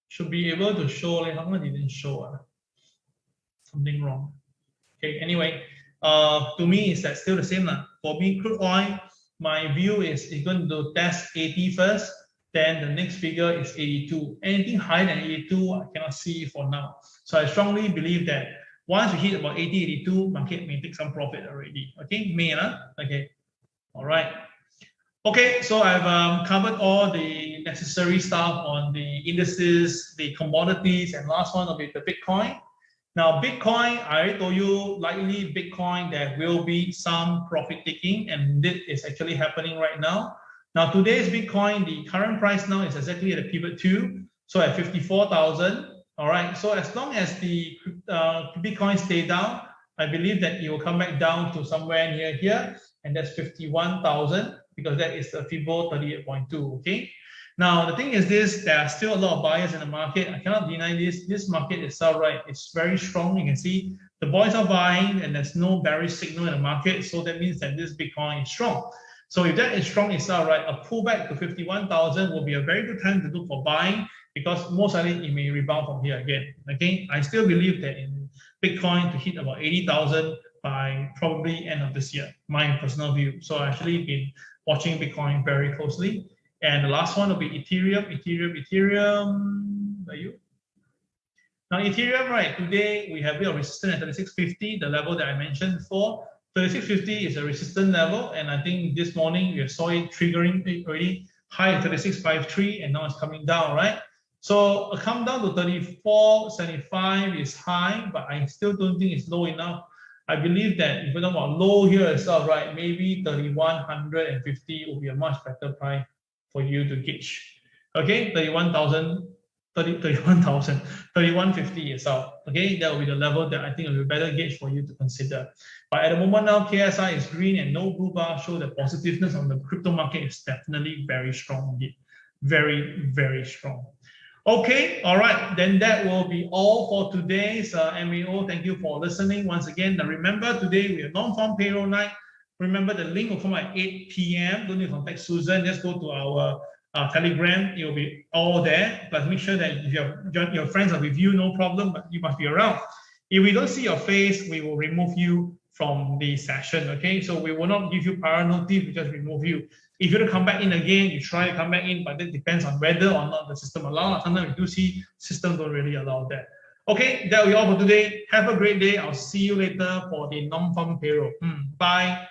Should be able to show. Like, how come it didn't show? Something wrong. Okay. Anyway, to me, it's still the same. For me, crude oil, my view is it's going to test 80 first. Then the next figure is 82. Anything higher than 82, I cannot see for now. So I strongly believe that once we hit about 80, 82, market may take some profit already. Okay, may, okay. All right. Okay, so I've covered all the necessary stuff on the indices, the commodities, and last one will be the Bitcoin. Now, Bitcoin, I already told you, likely Bitcoin, there will be some profit taking, and this is actually happening right now. Now, today's Bitcoin, the current price now is exactly at the pivot 2, so at 54,000. All right, so as long as the Bitcoin stay down, I believe that it will come back down to somewhere near here, and that's 51,000 because that is the FIBO 38.2. Okay. Now the thing is this: there are still a lot of buyers in the market. I cannot deny this. This market itself, right? It's very strong. You can see the boys are buying, and there's no bearish signal in the market. So that means that this Bitcoin is strong. So if that is strong itself, right, a pullback to 51,000 will be a very good time to look for buying because most likely it may rebound from here again. Okay, I still believe that in Bitcoin to hit about 80,000 by probably end of this year. My personal view. So I've actually been watching Bitcoin very closely. And the last one will be Ethereum. Are you? Now Ethereum, right? Today we have a bit of resistance at 3650, the level that I mentioned before. 3650 is a resistance level, and I think this morning we saw it triggering already high at 3653, and now it's coming down, right? So a come down to 3475 is high, but I still don't think it's low enough. I believe that if we're talking about low here itself, right, maybe 3150 will be a much better price for you to gauge. Okay, 3150 itself. Okay, that will be the level that I think will be a better gauge for you to consider. But at the moment now, KSI is green and no blue bar show the positiveness on the crypto market is definitely very strong indeed. Very, very strong. Okay, all right, then that will be all for today's MAO. Thank you for listening once again. Now remember, today we have non-farm payroll night. Remember, the link will come at 8 p.m. Don't need to contact Susan. Just go to our Telegram, it will be all there. But make sure that if your friends are with you, no problem, but you must be around. If we don't see your face, we will remove you from the session, okay? So we will not give you prior notice, we just remove you. If you want to come back in again, you try to come back in, but it depends on whether or not the system allows. Sometimes we do see systems don't really allow that. Okay, that will be all for today. Have a great day. I'll see you later for the non-farm payroll. Bye.